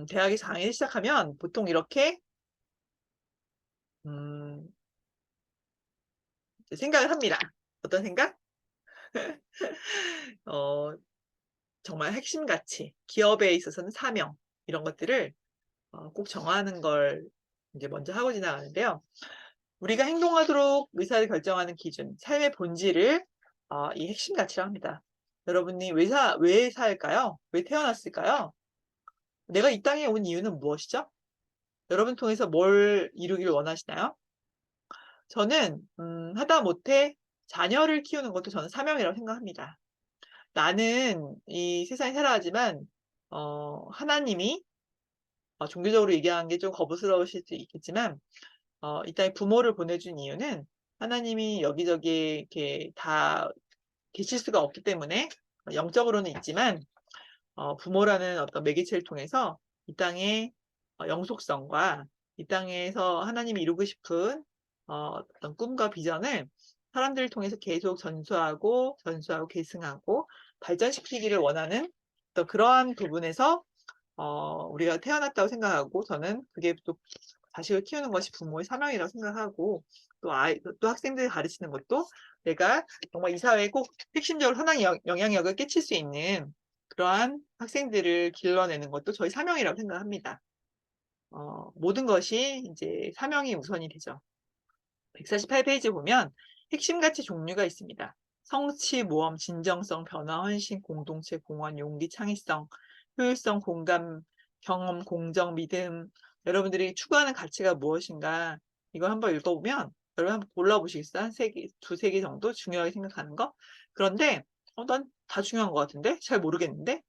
대학에서 강의를 시작하면 보통 이렇게 생각을 합니다. 어떤 생각? 정말 핵심 가치, 기업에 있어서는 사명 이런 것들을 꼭 정하는 걸 이제 먼저 하고 지나가는데요. 우리가 행동하도록 의사를 결정하는 기준, 삶의 본질을 이 핵심 가치라고 합니다. 여러분이 왜 살까요? 왜 태어났을까요? 내가 이 땅에 온 이유는 무엇이죠? 여러분 통해서 뭘 이루기를 원하시나요? 저는 하다못해 자녀를 키우는 것도 저는 사명이라고 생각합니다. 나는 이 세상에 살아가지만 하나님이 종교적으로 얘기하는 게 좀 거부스러우실 수 있겠지만 이 땅에 부모를 보내준 이유는 하나님이 여기저기 이렇게 다 계실 수가 없기 때문에 영적으로는 있지만 부모라는 어떤 매개체를 통해서 이 땅의 영속성과 이 땅에서 하나님이 이루고 싶은 어떤 꿈과 비전을 사람들을 통해서 계속 전수하고 계승하고 발전시키기를 원하는 또 그러한 부분에서 우리가 태어났다고 생각하고 저는 그게 또 자식을 키우는 것이 부모의 사명이라고 생각하고 또 학생들 가르치는 것도 내가 정말 이 사회에 꼭 핵심적으로 선한 영향력을 끼칠 수 있는 그러한 학생들을 길러내는 것도 저희 사명이라고 생각합니다. 모든 것이 이제 사명이 우선이 되죠. 148페이지 보면 핵심 가치 종류가 있습니다. 성취, 모험, 진정성, 변화, 헌신, 공동체, 공헌, 용기, 창의성, 효율성, 공감, 경험, 공정, 믿음. 여러분들이 추구하는 가치가 무엇인가? 이거 한번 읽어보면 여러분 한번 골라보시겠어요? 한 세 개, 두세 개 정도 중요하게 생각하는 거. 그런데 난 다 중요한 것 같은데? 잘 모르겠는데?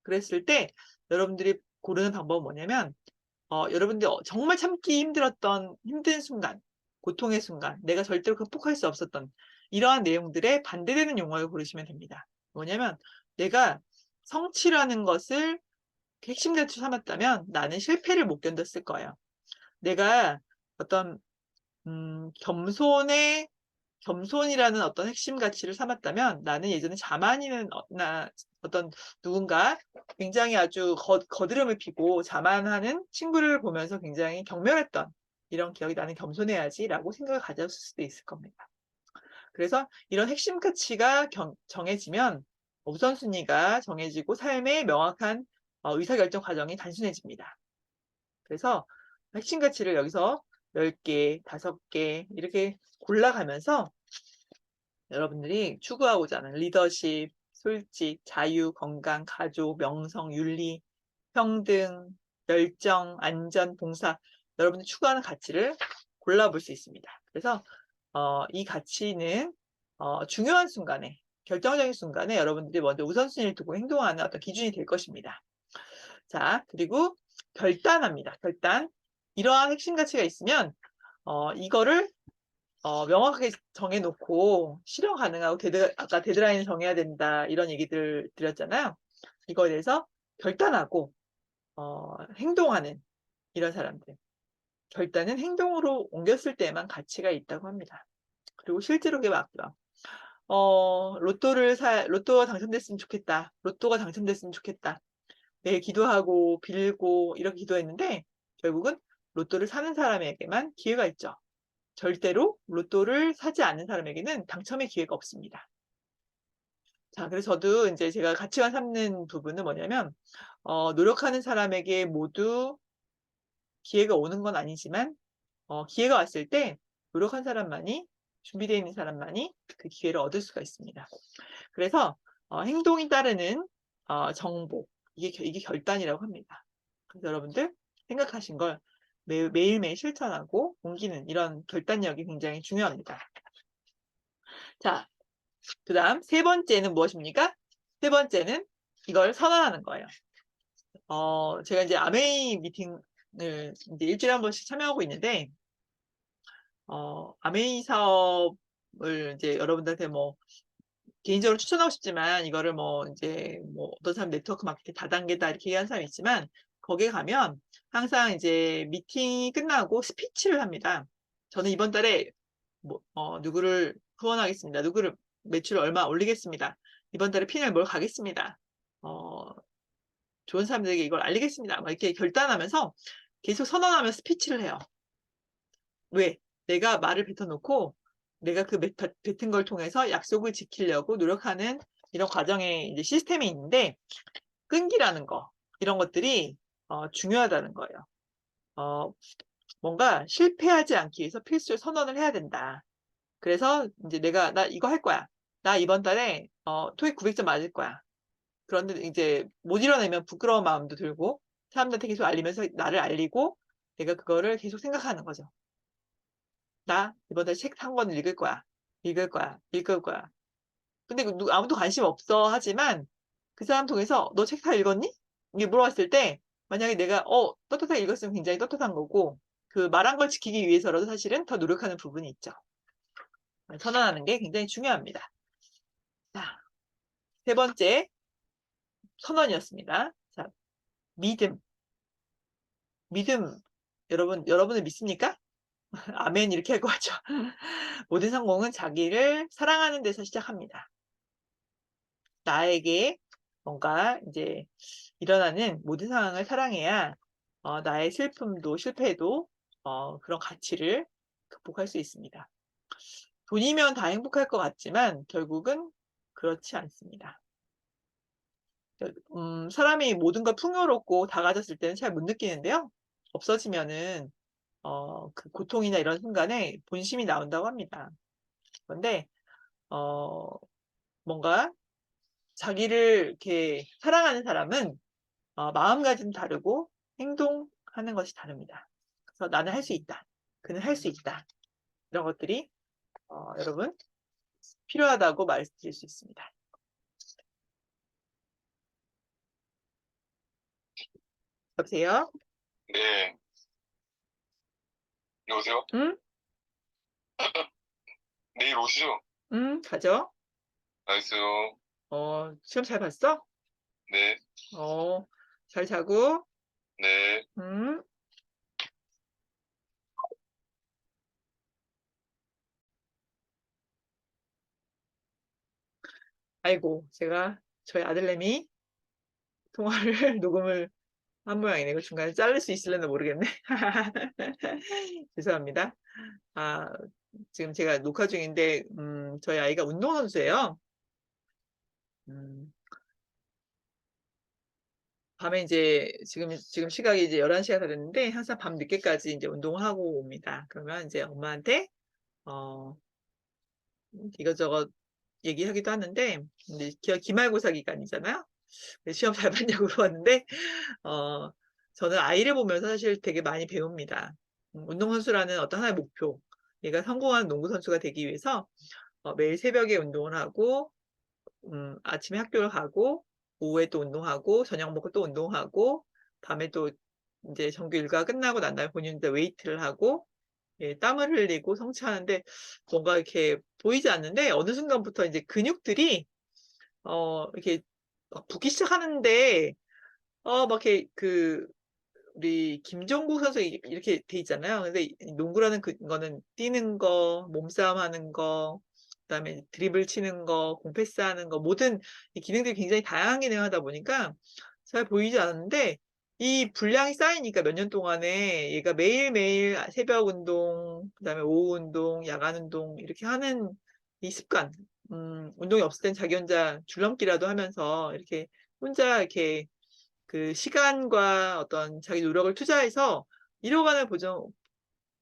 그랬을 때 여러분들이 고르는 방법은 뭐냐면 여러분들이 정말 참기 힘들었던 힘든 순간, 고통의 순간, 내가 절대로 극복할 수 없었던 이러한 내용들에 반대되는 용어를 고르시면 됩니다. 뭐냐면 내가 성취라는 것을 핵심 가치로 삼았다면 나는 실패를 못 견뎠을 거예요. 내가 어떤 겸손이라는 어떤 핵심 가치를 삼았다면 나는 예전에 자만이는 어떤 누군가 굉장히 아주 거드름을 피고 자만하는 친구를 보면서 굉장히 경멸했던 이런 기억이 나는 겸손해야지라고 생각을 가졌을 수도 있을 겁니다. 그래서 이런 핵심 가치가 정해지면 우선순위가 정해지고 삶의 명확한 의사결정 과정이 단순해집니다. 그래서 핵심 가치를 여기서 10개, 5개 이렇게 골라가면서 여러분들이 추구하고자 하는 리더십, 솔직, 자유, 건강, 가족, 명성, 윤리, 평등, 열정, 안전, 봉사 여러분들이 추구하는 가치를 골라볼 수 있습니다. 그래서 이 가치는 중요한 순간에 결정적인 순간에 여러분들이 먼저 우선순위를 두고 행동하는 어떤 기준이 될 것입니다. 자, 그리고 결단합니다. 결단. 이러한 핵심 가치가 있으면 이거를 명확하게 정해놓고 실현 가능하고 아까 데드라인을 정해야 된다 이런 얘기들 드렸잖아요. 이거에 대해서 결단하고 행동하는 이런 사람들. 결단은 행동으로 옮겼을 때만 가치가 있다고 합니다. 그리고 실제로 그게 맞고요. 로또가 당첨됐으면 좋겠다. 로또가 당첨됐으면 좋겠다. 매일 기도하고 빌고 이렇게 기도했는데 결국은 로또를 사는 사람에게만 기회가 있죠. 절대로 로또를 사지 않는 사람에게는 당첨의 기회가 없습니다. 자, 그래서 저도 이제 제가 가치관 삼는 부분은 뭐냐면 노력하는 사람에게 모두 기회가 오는 건 아니지만 기회가 왔을 때 노력한 사람만이 준비되어 있는 사람만이 그 기회를 얻을 수가 있습니다. 그래서 행동이 따르는 정복 이게 결단이라고 합니다. 그래서 여러분들 생각하신 걸 매일매일 실천하고 옮기는 이런 결단력이 굉장히 중요합니다. 자, 그 다음 세 번째는 무엇입니까? 세 번째는 이걸 선언하는 거예요. 제가 이제 아메이 미팅을 이제 일주일에 한 번씩 참여하고 있는데, 아메이 사업을 이제 여러분들한테 뭐, 개인적으로 추천하고 싶지만, 이거를 뭐, 이제 뭐, 어떤 사람 네트워크 마케팅 다단계다 이렇게 얘기하는 사람이 있지만, 거기에 가면 항상 이제 미팅이 끝나고 스피치를 합니다. 저는 이번 달에 뭐, 누구를 후원하겠습니다. 누구를 매출 얼마 올리겠습니다. 이번 달에 P&L 뭘 가겠습니다. 좋은 사람들에게 이걸 알리겠습니다. 막 이렇게 결단하면서 계속 선언하면서 스피치를 해요. 왜? 내가 말을 뱉어놓고 내가 그 뱉은 걸 통해서 약속을 지키려고 노력하는 이런 과정에 이제 시스템이 있는데 끈기라는 거 이런 것들이 중요하다는 거예요. 뭔가 실패하지 않기 위해서 필수 선언을 해야 된다. 그래서 이제 나 이거 할 거야. 나 이번 달에 토익 900점 맞을 거야. 그런데 이제 못 이뤄내면 부끄러운 마음도 들고 사람들한테 계속 알리면서 나를 알리고 내가 그거를 계속 생각하는 거죠. 나 이번 달에 책 한 권 읽을 거야. 읽을 거야. 읽을 거야. 근데 아무도 관심 없어 하지만 그 사람 통해서 너 책 다 읽었니? 이게 물어봤을 때 만약에 내가 떳떳하게 읽었으면 굉장히 떳떳한 거고 그 말한 걸 지키기 위해서라도 사실은 더 노력하는 부분이 있죠. 선언하는 게 굉장히 중요합니다. 자, 세 번째 선언이었습니다. 자, 믿음. 믿음. 여러분을 믿습니까? 아멘 이렇게 할 것 같죠. 모든 성공은 자기를 사랑하는 데서 시작합니다. 나에게 뭔가 이제 일어나는 모든 상황을 사랑해야 나의 슬픔도 실패도 그런 가치를 극복할 수 있습니다. 돈이면 다 행복할 것 같지만 결국은 그렇지 않습니다. 사람이 모든 걸 풍요롭고 다 가졌을 때는 잘 못 느끼는데요. 없어지면은 그 고통이나 이런 순간에 본심이 나온다고 합니다. 그런데 뭔가 자기를 이렇게 사랑하는 사람은 마음가짐 다르고 행동하는 것이 다릅니다. 그래서 나는 할 수 있다. 그는 할 수 있다. 이런 것들이 여러분 필요하다고 말씀드릴 수 있습니다. 여보세요? 네. 여보세요? 응? 내일 오시죠? 응? 가죠? 알겠어요. 시험 잘 봤어? 네. 잘 자고? 네. 응? 아이고, 제가 저희 아들내미 통화를 녹음을 한 모양이네. 이거 중간에 자를 수 있을려나 모르겠네. 죄송합니다. 아, 지금 제가 녹화 중인데, 저희 아이가 운동선수예요. 음, 밤에 이제, 지금 시각이 이제 11시가 다 됐는데, 항상 밤 늦게까지 이제 운동을 하고 옵니다. 그러면 이제 엄마한테, 어, 이것저것 얘기하기도 하는데, 이제 기말고사 기간이잖아요. 시험 잘 봤냐고 물어봤는데, 어, 저는 아이를 보면서 사실 되게 많이 배웁니다. 운동선수라는 어떤 하나의 목표, 얘가 성공한 농구선수가 되기 위해서 매일 새벽에 운동을 하고, 아침에 학교를 가고, 오후에 또 운동하고, 저녁 먹고 또 운동하고, 밤에 또 이제 정규 일과가 끝나고 난 다음에 본인도 웨이트를 하고, 예, 땀을 흘리고 성취하는데 뭔가 이렇게 보이지 않는데 어느 순간부터 이제 근육들이 이렇게 막 붙기 시작하는데 막 이렇게 우리 김종국 선수 이렇게 돼 있잖아요. 근데 이 농구라는 거는 뛰는 거, 몸싸움 하는 거, 그다음에 드리블 치는 거, 공 패스하는 거 모든 이 기능들이 굉장히 다양한 기능을 하다 보니까 잘 보이지 않는데 이 분량이 쌓이니까 몇 년 동안에 얘가 매일매일 새벽 운동, 그다음에 오후 운동, 야간 운동 이렇게 하는 이 습관, 운동이 없을 땐 자기 혼자 줄넘기라도 하면서 이렇게 혼자 이렇게 그 시간과 어떤 자기 노력을 투자해서 이뤄가는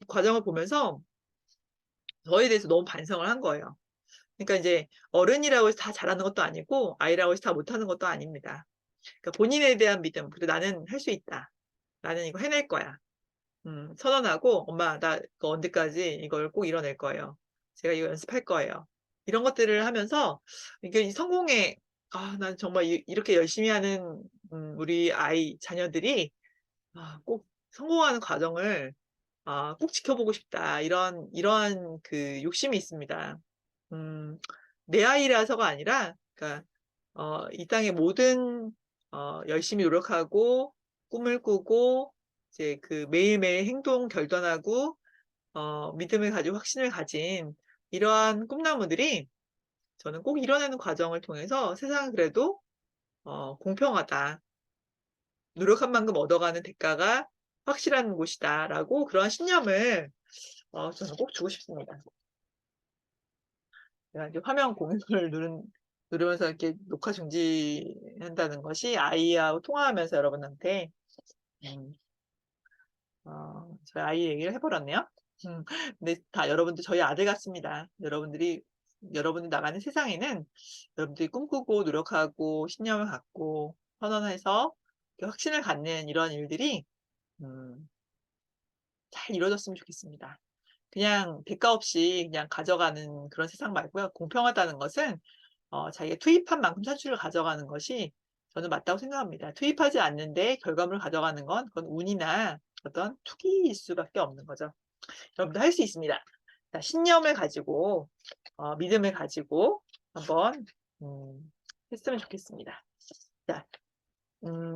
과정을 보면서 저에 대해서 너무 반성을 한 거예요. 그러니까 이제 어른이라고 해서 다 잘하는 것도 아니고 아이라고 해서 다 못하는 것도 아닙니다. 그러니까 본인에 대한 믿음. 그래 나는 할 수 있다. 나는 이거 해낼 거야. 선언하고 엄마 나 이거 언제까지 이걸 꼭 이뤄낼 거예요. 제가 이거 연습할 거예요. 이런 것들을 하면서 이게 성공에 난 정말 이렇게 열심히 하는 우리 아이 자녀들이 꼭 성공하는 과정을 꼭 지켜보고 싶다. 이러한 그 욕심이 있습니다. 음, 내 아이라서가 아니라, 그러니까, 이 땅의 모든, 열심히 노력하고, 꿈을 꾸고, 이제 그 매일매일 행동 결단하고, 믿음을 가지고 확신을 가진 이러한 꿈나무들이 저는 꼭 이뤄내는 과정을 통해서 세상은 그래도, 공평하다. 노력한 만큼 얻어가는 대가가 확실한 곳이다라고 그러한 신념을 저는 꼭 주고 싶습니다. 제가 이제 화면 공유를 누르면서 이렇게 녹화 중지한다는 것이 아이하고 통화하면서 여러분한테 저희 아이 얘기를 해버렸네요. 근데 다 여러분들 저희 아들 같습니다. 여러분들 나가는 세상에는 여러분들이 꿈꾸고 노력하고 신념을 갖고 선언해서 확신을 갖는 이런 일들이 음, 잘 이루어졌으면 좋겠습니다. 그냥 대가 없이 그냥 가져가는 그런 세상 말고요. 공평하다는 것은 자기가 투입한 만큼 산출을 가져가는 것이 저는 맞다고 생각합니다. 투입하지 않는데 결과물을 가져가는 건 그건 운이나 어떤 투기일 수밖에 없는 거죠. 여러분도 할 수 있습니다. 자, 신념을 가지고 믿음을 가지고 한번 했으면 좋겠습니다. 자,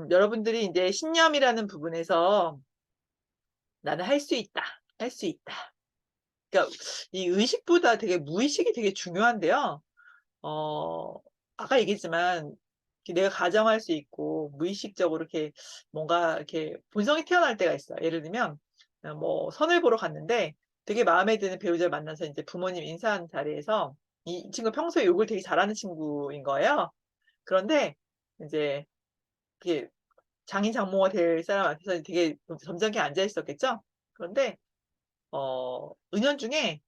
여러분들이 이제 신념이라는 부분에서 나는 할 수 있다. 할 수 있다. 그러니까 이 의식보다 되게 무의식이 되게 중요한데요. 어, 아까 얘기했지만 내가 가정할 수 있고 무의식적으로 이렇게 뭔가 이렇게 본성이 태어날 때가 있어요. 예를 들면 뭐 선을 보러 갔는데 되게 마음에 드는 배우자를 만나서 이제 부모님 인사하는 자리에서 이 친구 평소에 욕을 되게 잘하는 친구인 거예요. 그런데 이제 이게 장인 장모가 될 사람 앞에서 되게 점잖게 앉아 있었겠죠. 그런데 은연중에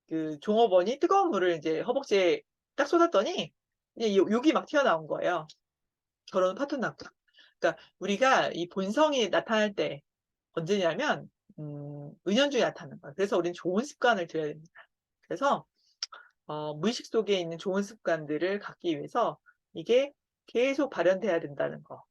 그 종업원이 뜨거운 물을 이제 허벅지에 딱 쏟았더니 이제 욕이 막 튀어나온 거예요. 결혼 파토 났고. 그러니까 우리가 이 본성이 나타날 때 언제냐면 은연중에 나타나는 거예요. 그래서 우리는 좋은 습관을 들여야 됩니다. 그래서 무의식 속에 있는 좋은 습관들을 갖기 위해서 이게 계속 발현돼야 된다는 거.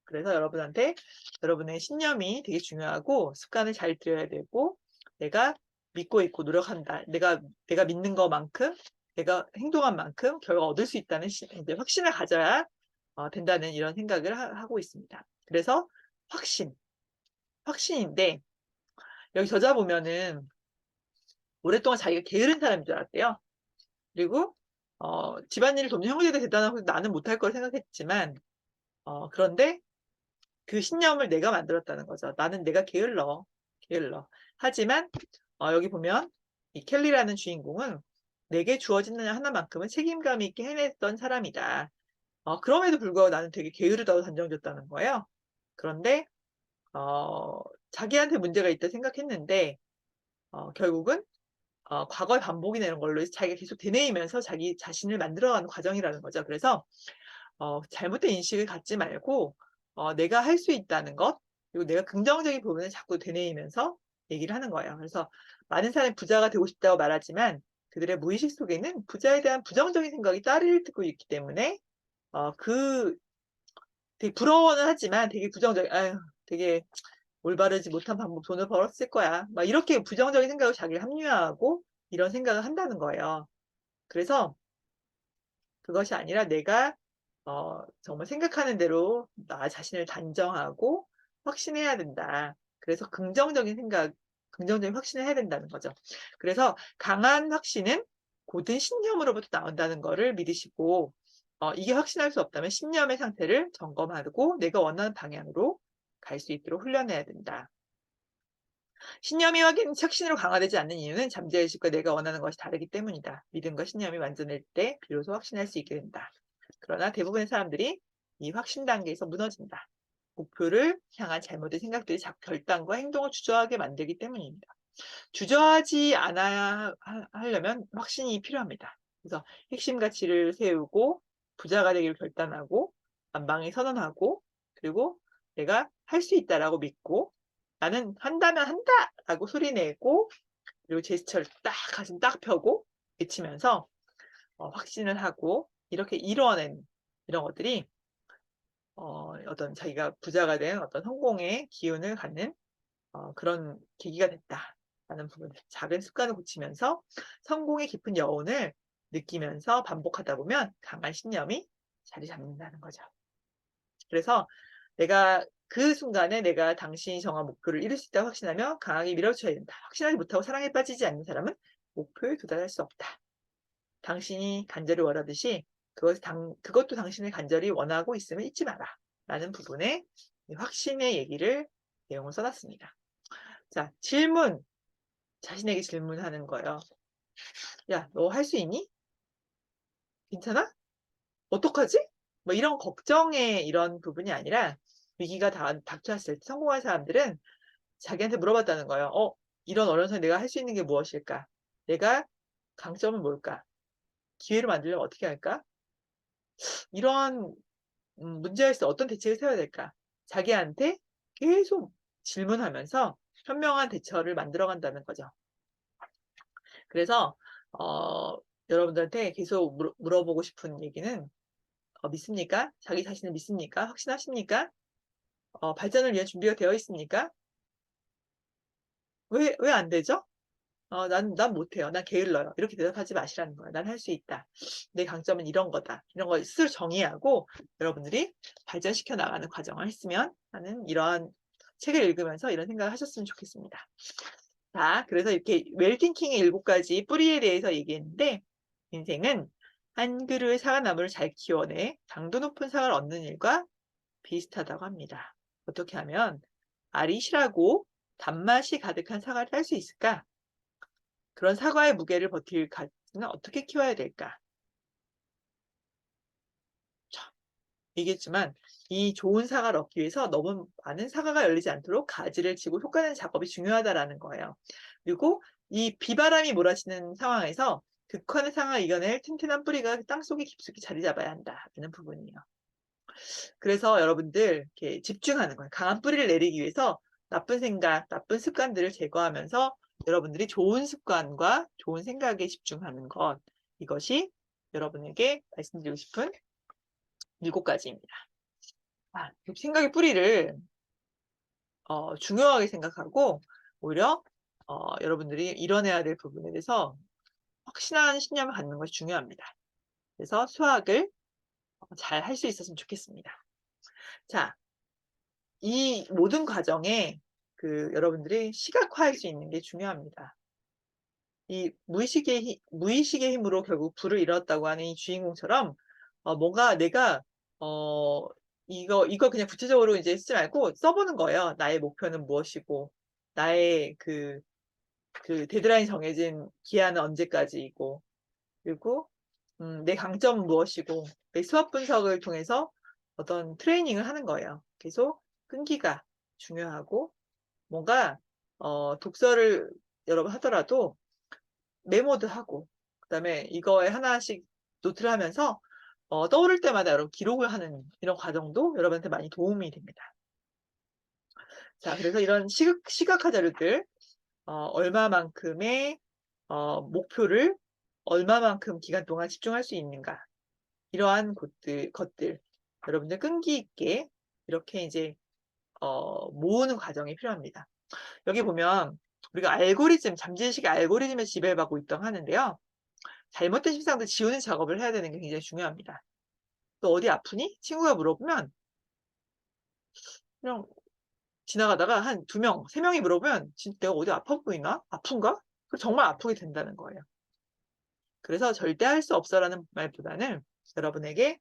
그래서 여러분의 신념이 되게 중요하고 습관을 잘 들여야 되고 내가 믿고 있고 노력한다. 내가 믿는 것만큼 내가 행동한 만큼 결과 얻을 수 있다는 이제 확신을 가져야 된다는 이런 생각을 하고 있습니다. 그래서 확신인데 여기 저자 보면은 오랫동안 자기가 게으른 사람인 줄 알았대요. 그리고 집안일을 돕는 형제도 대단하고 나는 못할 걸 생각했지만 그런데 그 신념을 내가 만들었다는 거죠. 나는 내가 게을러. 하지만 여기 보면 이 켈리라는 주인공은 내게 주어진 하나만큼은 책임감 있게 해냈던 사람이다. 그럼에도 불구하고 나는 되게 게으르다고 단정졌다는 거예요. 그런데 자기한테 문제가 있다 생각했는데 결국은 과거의 반복이나 이런 걸로 자기가 계속 되뇌이면서 자기 자신을 만들어가는 과정이라는 거죠. 그래서 잘못된 인식을 갖지 말고 내가 할 수 있다는 것 그리고 내가 긍정적인 부분을 자꾸 되뇌이면서 얘기를 하는 거예요. 그래서 많은 사람이 부자가 되고 싶다고 말하지만 그들의 무의식 속에는 부자에 대한 부정적인 생각이 따를 듣고 있기 때문에 되게 부러워는 하지만 되게 부정적인 아유 되게 올바르지 못한 방법 돈을 벌었을 거야. 막 이렇게 부정적인 생각을 자기를 합리화하고 이런 생각을 한다는 거예요. 그래서 그것이 아니라 내가 정말 생각하는 대로 나 자신을 단정하고 확신해야 된다. 그래서 긍정적인 확신을 해야 된다는 거죠. 그래서 강한 확신은 고든 신념으로부터 나온다는 거를 믿으시고 이게 확신할 수 없다면 신념의 상태를 점검하고 내가 원하는 방향으로 갈 수 있도록 훈련해야 된다. 신념이 확신으로 강화되지 않는 이유는 잠재의식과 내가 원하는 것이 다르기 때문이다. 믿음과 신념이 완전할 때 비로소 확신할 수 있게 된다. 그러나 대부분의 사람들이 이 확신 단계에서 무너진다. 목표를 향한 잘못된 생각들이 자꾸 결단과 행동을 주저하게 만들기 때문입니다. 주저하지 않아야 하려면 확신이 필요합니다. 그래서 핵심 가치를 세우고 부자가 되기를 결단하고 안방에 선언하고 그리고 내가 할 수 있다라고 믿고 나는 한다면 한다라고 소리내고 그리고 제스처를 딱 가슴 딱 펴고 외치면서 확신을 하고 이렇게 이뤄낸 이런 것들이 어떤 자기가 부자가 된 어떤 성공의 기운을 갖는 그런 계기가 됐다라는 부분. 작은 습관을 고치면서 성공의 깊은 여운을 느끼면서 반복하다 보면 강한 신념이 자리 잡는다는 거죠. 그래서 그 순간에 내가 당신이 정한 목표를 이룰 수 있다고 확신하며 강하게 밀어줘야 된다. 확신하지 못하고 사랑에 빠지지 않는 사람은 목표에 도달할 수 없다. 당신이 간절히 원하듯이 그것도 당신이 간절히 원하고 있음을 잊지 마라. 라는 부분에 확신의 내용을 써놨습니다. 자, 자신에게 질문하는 거예요. 야, 너 할 수 있니? 괜찮아? 어떡하지? 뭐 이런 걱정의 이런 부분이 아니라 위기가 닥쳤을 때 성공한 사람들은 자기한테 물어봤다는 거예요. 이런 어려운 상황에 내가 할 수 있는 게 무엇일까? 내가 강점은 뭘까? 기회를 만들려면 어떻게 할까? 이런 문제에서 어떤 대책을 세워야 될까? 자기한테 계속 질문하면서 현명한 대처를 만들어간다는 거죠. 그래서 여러분들한테 계속 물어보고 싶은 얘기는 믿습니까? 자기 자신을 믿습니까? 확신하십니까? 발전을 위한 준비가 되어 있습니까? 왜 안 되죠? 난 못해요. 난 게을러요. 이렇게 대답하지 마시라는 거예요. 난 할 수 있다. 내 강점은 이런 거다. 이런 걸 스스로 정의하고 여러분들이 발전시켜 나가는 과정을 했으면 하는 이러한 책을 읽으면서 이런 생각을 하셨으면 좋겠습니다. 자, 그래서 이렇게 웰팅킹의 7가지 뿌리에 대해서 얘기했는데 인생은 한 그루의 사과나무를 잘 키워내 당도 높은 사과를 얻는 일과 비슷하다고 합니다. 어떻게 하면 알이 실하고 단맛이 가득한 사과를 딸 수 있을까? 그런 사과의 무게를 버틸 가치는 어떻게 키워야 될까? 자, 얘기했지만 이 좋은 사과를 얻기 위해서 너무 많은 사과가 열리지 않도록 가지를 치고 솎아내는 작업이 중요하다라는 거예요. 그리고 이 비바람이 몰아치는 상황에서 극한의 상황을 이겨낼 튼튼한 뿌리가 땅속에 깊숙이 자리 잡아야 한다는 부분이에요. 그래서 여러분들 이렇게 집중하는 거예요. 강한 뿌리를 내리기 위해서 나쁜 생각, 나쁜 습관들을 제거하면서 여러분들이 좋은 습관과 좋은 생각에 집중하는 것. 이것이 여러분에게 말씀드리고 싶은 7가지입니다. 생각의 뿌리를 중요하게 생각하고 오히려 여러분들이 이뤄내야 될 부분에 대해서 확실한 신념을 갖는 것이 중요합니다. 그래서 수학을 잘 할 수 있었으면 좋겠습니다. 자, 이 모든 과정에 여러분들이 시각화할 수 있는 게 중요합니다. 이 무의식의 힘으로 결국 부를 이뤘다고 하는 이 주인공처럼 뭔가 내가 이거 그냥 구체적으로 이제 쓰지 말고 써보는 거예요. 나의 목표는 무엇이고 나의 그 데드라인 정해진 기한은 언제까지이고 그리고 내 강점은 무엇이고 내 수업 분석을 통해서 어떤 트레이닝을 하는 거예요. 계속 끈기가 중요하고 뭔가 독서를 여러분 하더라도 메모도 하고 그다음에 이거에 하나씩 노트를 하면서 떠오를 때마다 여러분 기록을 하는 이런 과정도 여러분한테 많이 도움이 됩니다. 자, 그래서 이런 시각화 자료들 얼마만큼의 목표를 얼마만큼 기간 동안 집중할 수 있는가 이러한 것들 여러분들 끈기 있게 이렇게 이제 모으는 과정이 필요합니다. 여기 보면 우리가 잠재의식의 알고리즘에 지배받고 있다고 하는데요. 잘못된 심상도 지우는 작업을 해야 되는 게 굉장히 중요합니다. 너 어디 아프니? 친구가 물어보면 그냥 지나가다가 한 2명, 3명이 물어보면 진짜 내가 어디 아파 보이나? 아픈가? 정말 아프게 된다는 거예요. 그래서 절대 할 수 없어라는 말보다는 여러분에게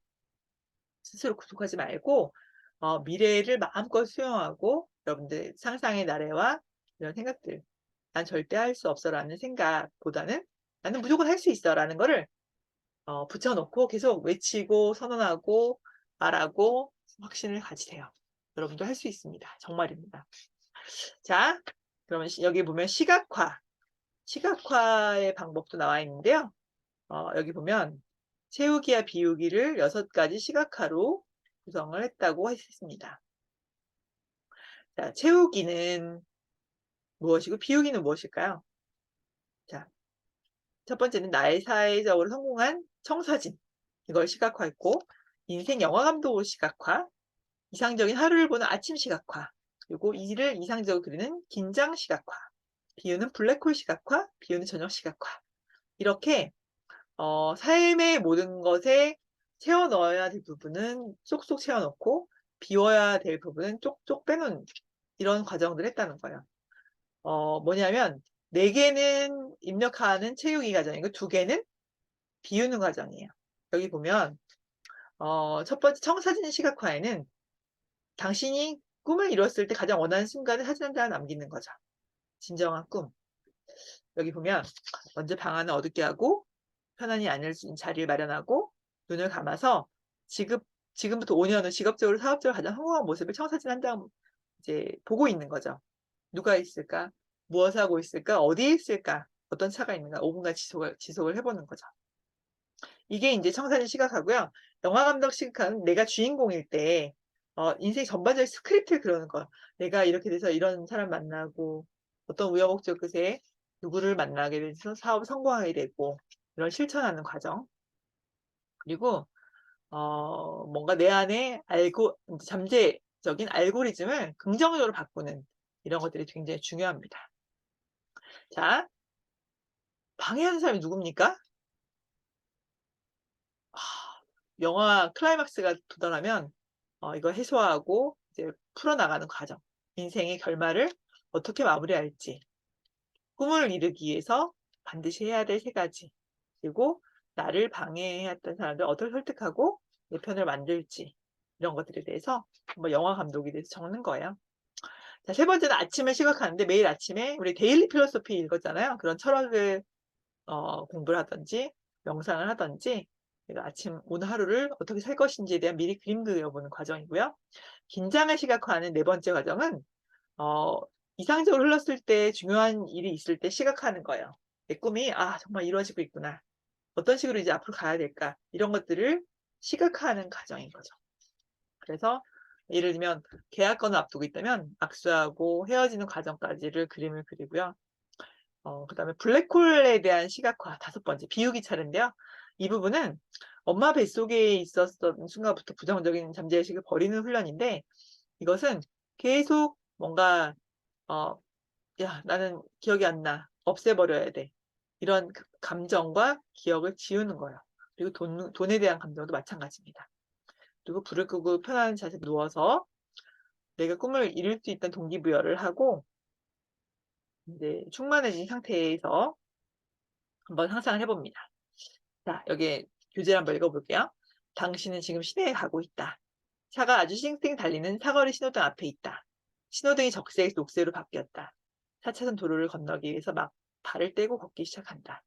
스스로 구속하지 말고 미래를 마음껏 수용하고 여러분들 상상의 나래와 이런 생각들 난 절대 할 수 없어라는 생각보다는 나는 무조건 할 수 있어라는 거를 붙여놓고 계속 외치고 선언하고 말하고 확신을 가지세요. 여러분도 할 수 있습니다. 정말입니다. 자, 그러면 여기 보면 시각화의 방법도 나와 있는데요. 여기 보면 채우기와 비우기를 6가지 시각화로 구성을 했다고 했습니다. 자, 채우기는 무엇이고 비우기는 무엇일까요? 자, 첫 번째는 나의 사회적으로 성공한 청사진 이걸 시각화했고 인생 영화 감독으로 시각화 이상적인 하루를 보는 아침 시각화 그리고 이를 이상적으로 그리는 긴장 시각화 비우는 블랙홀 시각화 비우는 저녁 시각화 이렇게 삶의 모든 것에 채워 넣어야 될 부분은 쏙쏙 채워 넣고 비워야 될 부분은 쪽쪽 빼놓는 이런 과정들을 했다는 거예요. 뭐냐면 4개는 입력하는 채우기 과정이고 2개는 비우는 과정이에요. 여기 보면 첫 번째 청사진 시각화에는 당신이 꿈을 이뤘을 때 가장 원하는 순간을 사진 한 장 남기는 거죠. 진정한 꿈. 여기 보면 먼저 방 안을 어둡게 하고 편안히 앉을 수 있는 자리를 마련하고 눈을 감아서 지금부터 5년 후 직업적으로 사업적으로 가장 성공한 모습을 청사진 한 장 이제 보고 있는 거죠. 누가 있을까? 무엇을 하고 있을까? 어디에 있을까? 어떤 차가 있는가? 5분간 지속을 해보는 거죠. 이게 이제 청사진 시각하고요. 영화 감독 시각은 내가 주인공일 때 인생 전반적인 스크립트를 그려는 거예요. 내가 이렇게 돼서 이런 사람 만나고 어떤 우여곡절 끝에 누구를 만나게 돼서 사업을 성공하게 되고 이런 실천하는 과정. 그리고 뭔가 내 안에 잠재적인 알고리즘을 긍정적으로 바꾸는 이런 것들이 굉장히 중요합니다. 자, 방해하는 사람이 누굽니까? 영화 클라이막스가 도달하면 이거 해소하고 이제 풀어나가는 과정. 인생의 결말을 어떻게 마무리할지. 꿈을 이루기 위해서 반드시 해야 될 3가지. 그리고 나를 방해했던 사람들 어떻게 설득하고 내 편을 만들지. 이런 것들에 대해서 한번 영화 감독에 대해서 적는 거예요. 자, 3번째는 아침을 시각하는데 매일 아침에 우리 데일리 필로소피 읽었잖아요. 그런 철학을 공부를 하든지 명상을 하든지 내가 아침 오늘 하루를 어떻게 살 것인지에 대한 미리 그림 그려보는 과정이고요. 긴장을 시각화하는 4번째 과정은 이상적으로 흘렀을 때 중요한 일이 있을 때 시각화하는 거예요. 내 꿈이 정말 이루어지고 있구나. 어떤 식으로 이제 앞으로 가야 될까? 이런 것들을 시각화하는 과정인 거죠. 그래서 예를 들면 계약건을 앞두고 있다면 악수하고 헤어지는 과정까지를 그림을 그리고요. 그다음에 블랙홀에 대한 시각화 5번째 비우기 차례인데요. 이 부분은 엄마 뱃속에 있었던 순간부터 부정적인 잠재의식을 버리는 훈련인데 이것은 계속 뭔가 야 나는 기억이 안 나. 없애버려야 돼. 이런 감정과 기억을 지우는 거예요. 그리고 돈에 대한 감정도 마찬가지입니다. 그리고 불을 끄고 편안한 자세에 누워서 내가 꿈을 이룰 수 있다는 동기부여를 하고 이제 충만해진 상태에서 한번 상상을 해봅니다. 자, 여기 교재를 한번 읽어볼게요. 당신은 지금 시내에 가고 있다. 차가 아주 쌩쌩 달리는 사거리 신호등 앞에 있다. 신호등이 적색 녹색으로 바뀌었다. 4차선 도로를 건너기 위해서 막 발을 떼고 걷기 시작한다.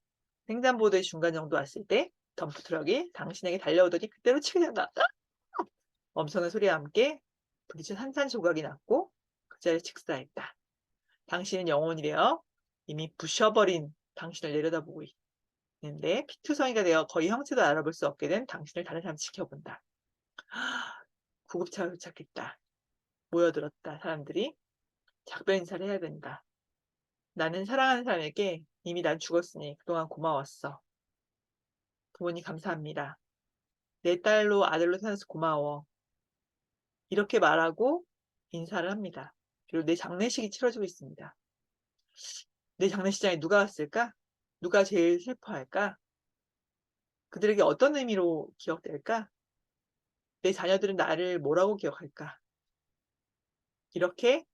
횡단보도의 중간 정도 왔을 때 덤프트럭이 당신에게 달려오더니 그대로 치게 된다. 엄청난 소리와 함께 부딪힌 산산조각이 났고 그 자리에 직사했다. 당신은 영혼이래요. 이미 부셔버린 당신을 내려다보고 있는데 피투성이가 되어 거의 형체도 알아볼 수 없게 된 당신을 다른 사람이 지켜본다. 구급차가 도착했다. 모여들었다. 사람들이 작별 인사를 해야 된다. 나는 사랑하는 사람에게 이미 난 죽었으니 그동안 고마웠어. 부모님 감사합니다. 내 딸로 아들로 태어나서 고마워. 이렇게 말하고 인사를 합니다. 그리고 내 장례식이 치러지고 있습니다. 내 장례식장에 누가 왔을까? 누가 제일 슬퍼할까? 그들에게 어떤 의미로 기억될까? 내 자녀들은 나를 뭐라고 기억할까? 이렇게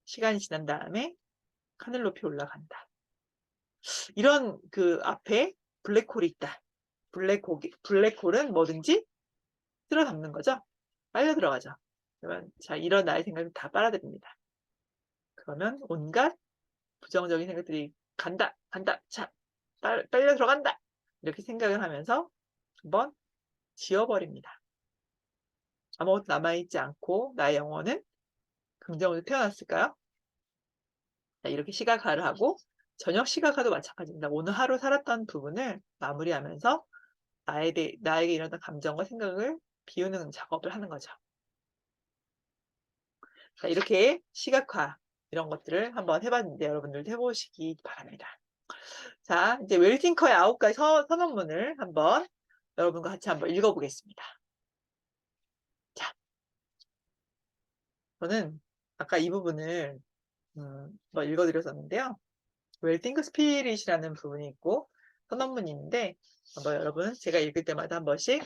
시간이 지난 다음에 하늘 높이 올라간다. 이런 그 앞에 블랙홀이 있다. 블랙홀은 뭐든지 쓸어 담는 거죠. 빨려 들어가죠. 그러면 자 이런 나의 생각을 다 빨아들입니다. 그러면 온갖 부정적인 생각들이 간다, 자 빨려 들어간다 이렇게 생각을 하면서 한번 지워버립니다. 아무것도 남아있지 않고 나의 영혼은 긍정으로 태어났을까요? 자, 이렇게 시각화를 하고 저녁 시각화도 마찬가지입니다. 오늘 하루 살았던 부분을 마무리하면서 나에게 일어난 감정과 생각을 비우는 작업을 하는 거죠. 자, 이렇게 시각화 이런 것들을 한번 해봤는데 여러분들도 해보시기 바랍니다. 자, 이제 웰팅커의 9가지 선언문을 한번 여러분과 같이 한번 읽어보겠습니다. 자, 저는 아까 이 부분을 뭐 읽어드렸었는데요. 웰팅크 스피릿이라는 부분이 있고 선언문이 있는데 한번 여러분 제가 읽을 때마다 한 번씩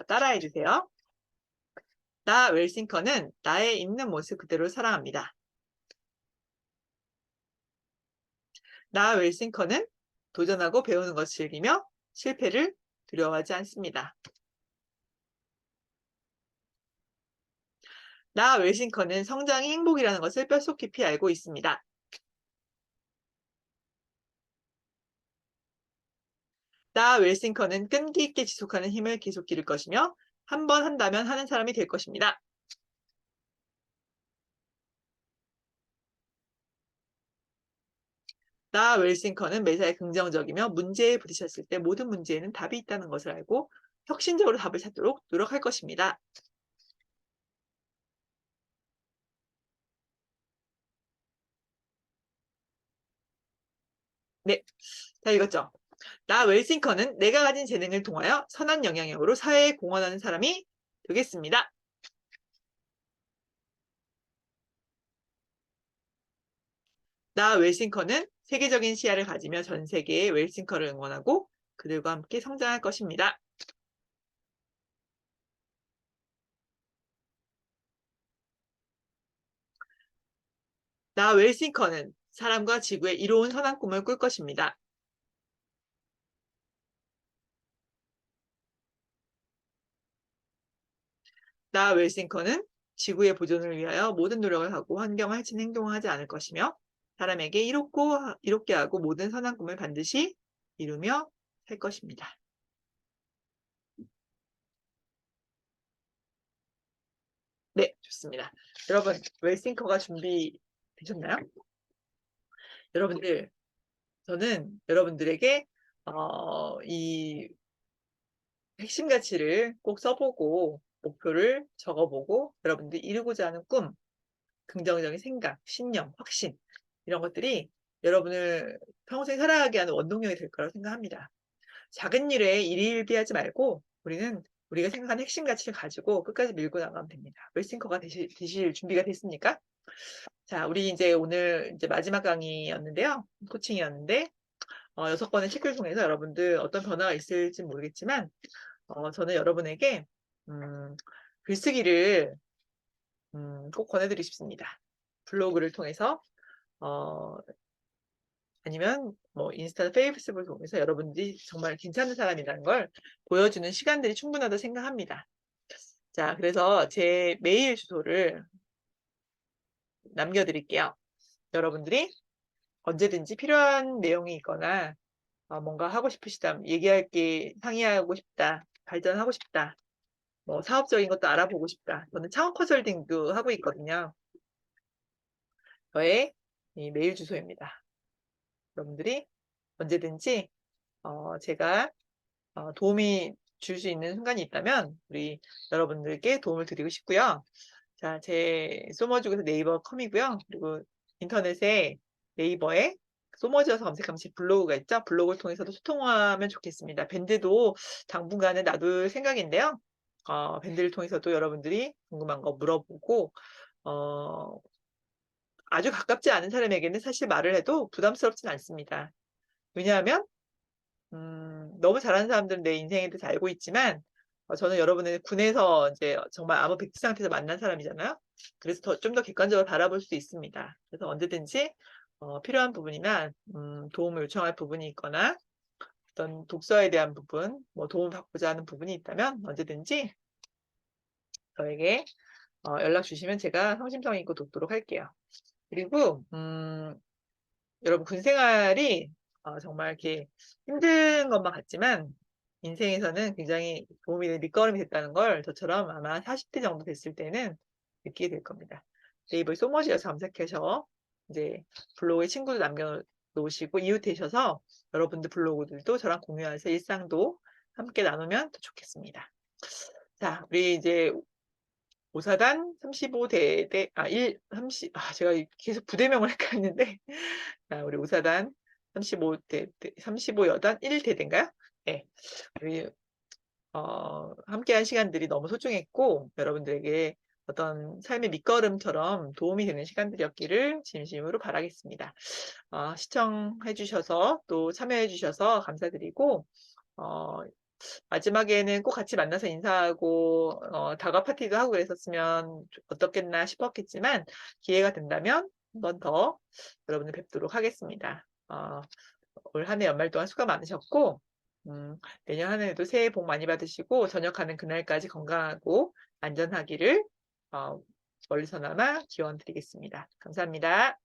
따라해 주세요. 나 웰싱커는 나의 있는 모습 그대로 사랑합니다. 나 웰싱커는 도전하고 배우는 것을 즐기며 실패를 두려워하지 않습니다. 나 웰싱커는 성장이 행복이라는 것을 뼛속 깊이 알고 있습니다. 나 웰싱커는 끈기 있게 지속하는 힘을 계속 기를 것이며 한 번 한다면 하는 사람이 될 것입니다. 나 웰싱커는 매사에 긍정적이며 문제에 부딪혔을 때 모든 문제에는 답이 있다는 것을 알고 혁신적으로 답을 찾도록 노력할 것입니다. 네, 다 읽었죠? 나 웰싱커는 내가 가진 재능을 통하여 선한 영향력으로 사회에 공헌하는 사람이 되겠습니다. 나 웰싱커는 세계적인 시야를 가지며 전 세계의 웰싱커를 응원하고 그들과 함께 성장할 것입니다. 나 웰싱커는 사람과 지구에 이로운 선한 꿈을 꿀 것입니다. 나 웰싱커는 지구의 보존을 위하여 모든 노력을 하고 환경을 해치는 행동을 하지 않을 것이며 사람에게 이롭게 하고 모든 선한 꿈을 반드시 이루며 살 것입니다. 네, 좋습니다. 여러분, 웰싱커가 준비되셨나요? 여러분들, 저는 여러분들에게 이 핵심 가치를 꼭 써보고 목표를 적어보고 여러분들이 이루고자 하는 꿈, 긍정적인 생각, 신념, 확신 이런 것들이 여러분을 평생 살아가게 하는 원동력이 될 거라고 생각합니다. 작은 일에 일희일비하지 말고 우리가 생각하는 핵심 가치를 가지고 끝까지 밀고 나가면 됩니다. 웰싱커가 되실 준비가 됐습니까? 자, 우리 이제 오늘 이제 마지막 강의였는데요. 코칭이었는데 6권의 책을 통해서 여러분들 어떤 변화가 있을지 모르겠지만 저는 여러분에게 글쓰기를 꼭 권해드리고 싶습니다. 블로그를 통해서 아니면 뭐 인스타, 페이스북을 통해서 여러분들이 정말 괜찮은 사람이라는 걸 보여주는 시간들이 충분하다고 생각합니다. 자, 그래서 제 메일 주소를 남겨드릴게요. 여러분들이 언제든지 필요한 내용이 있거나 뭔가 하고 싶으시다, 얘기할 게 상의하고 싶다, 발전하고 싶다, 뭐 사업적인 것도 알아보고 싶다. 저는 창업 컨설팅도 하고 있거든요. 저의 이 메일 주소입니다. 여러분들이 언제든지 제가 도움이 줄 수 있는 순간이 있다면 우리 여러분들께 도움을 드리고 싶고요. 자, 제 소머죽에서 네이버 컴이고요. 그리고 인터넷에 네이버에 소머지어서 검색하면 제 블로그가 있죠. 블로그를 통해서도 소통하면 좋겠습니다. 밴드도 당분간은 놔둘 생각인데요. 밴드를 통해서도 여러분들이 궁금한 거 물어보고 아주 가깝지 않은 사람에게는 사실 말을 해도 부담스럽진 않습니다. 왜냐하면 너무 잘하는 사람들은 내 인생에 대해서 알고 있지만 저는 여러분을 군에서 이제 정말 암흑 백지 상태에서 만난 사람이잖아요. 그래서 좀 더 객관적으로 바라볼 수 있습니다. 그래서 언제든지 필요한 부분이나 도움을 요청할 부분이 있거나 어떤 독서에 대한 부분, 뭐 도움을 받고자 하는 부분이 있다면 언제든지 저에게 연락 주시면 제가 성심성 있고 돕도록 할게요. 그리고 여러분 군 생활이 정말 이렇게 힘든 것만 같지만 인생에서는 굉장히 도움이 되는 밑거름이 됐다는 걸 저처럼 아마 40대 정도 됐을 때는 느끼게 될 겁니다. 네이버에 소머지어서 검색해서 이제 블로그에 친구도 남겨놓으시고 이웃 되셔서 여러분들 블로그들도 저랑 공유해서 일상도 함께 나누면 더 좋겠습니다. 자, 우리 이제 5사단 35대대, 30, 제가 계속 부대명을 헷갈리는데, 자, 우리 5사단 35여단 1대대인가요? 네. 우리, 함께한 시간들이 너무 소중했고, 여러분들에게 어떤 삶의 밑거름처럼 도움이 되는 시간들이었기를 진심으로 바라겠습니다. 시청해주셔서 또 참여해주셔서 감사드리고, 마지막에는 꼭 같이 만나서 인사하고 다과 파티도 하고 그랬었으면 어떻겠나 싶었겠지만 기회가 된다면 한 번 더 여러분을 뵙도록 하겠습니다. 올 한 해 연말 동안 수고 많으셨고 내년 한 해에도 새해 복 많이 받으시고 전역하는 그날까지 건강하고 안전하기를 멀리서나마 기원 드리겠습니다. 감사합니다.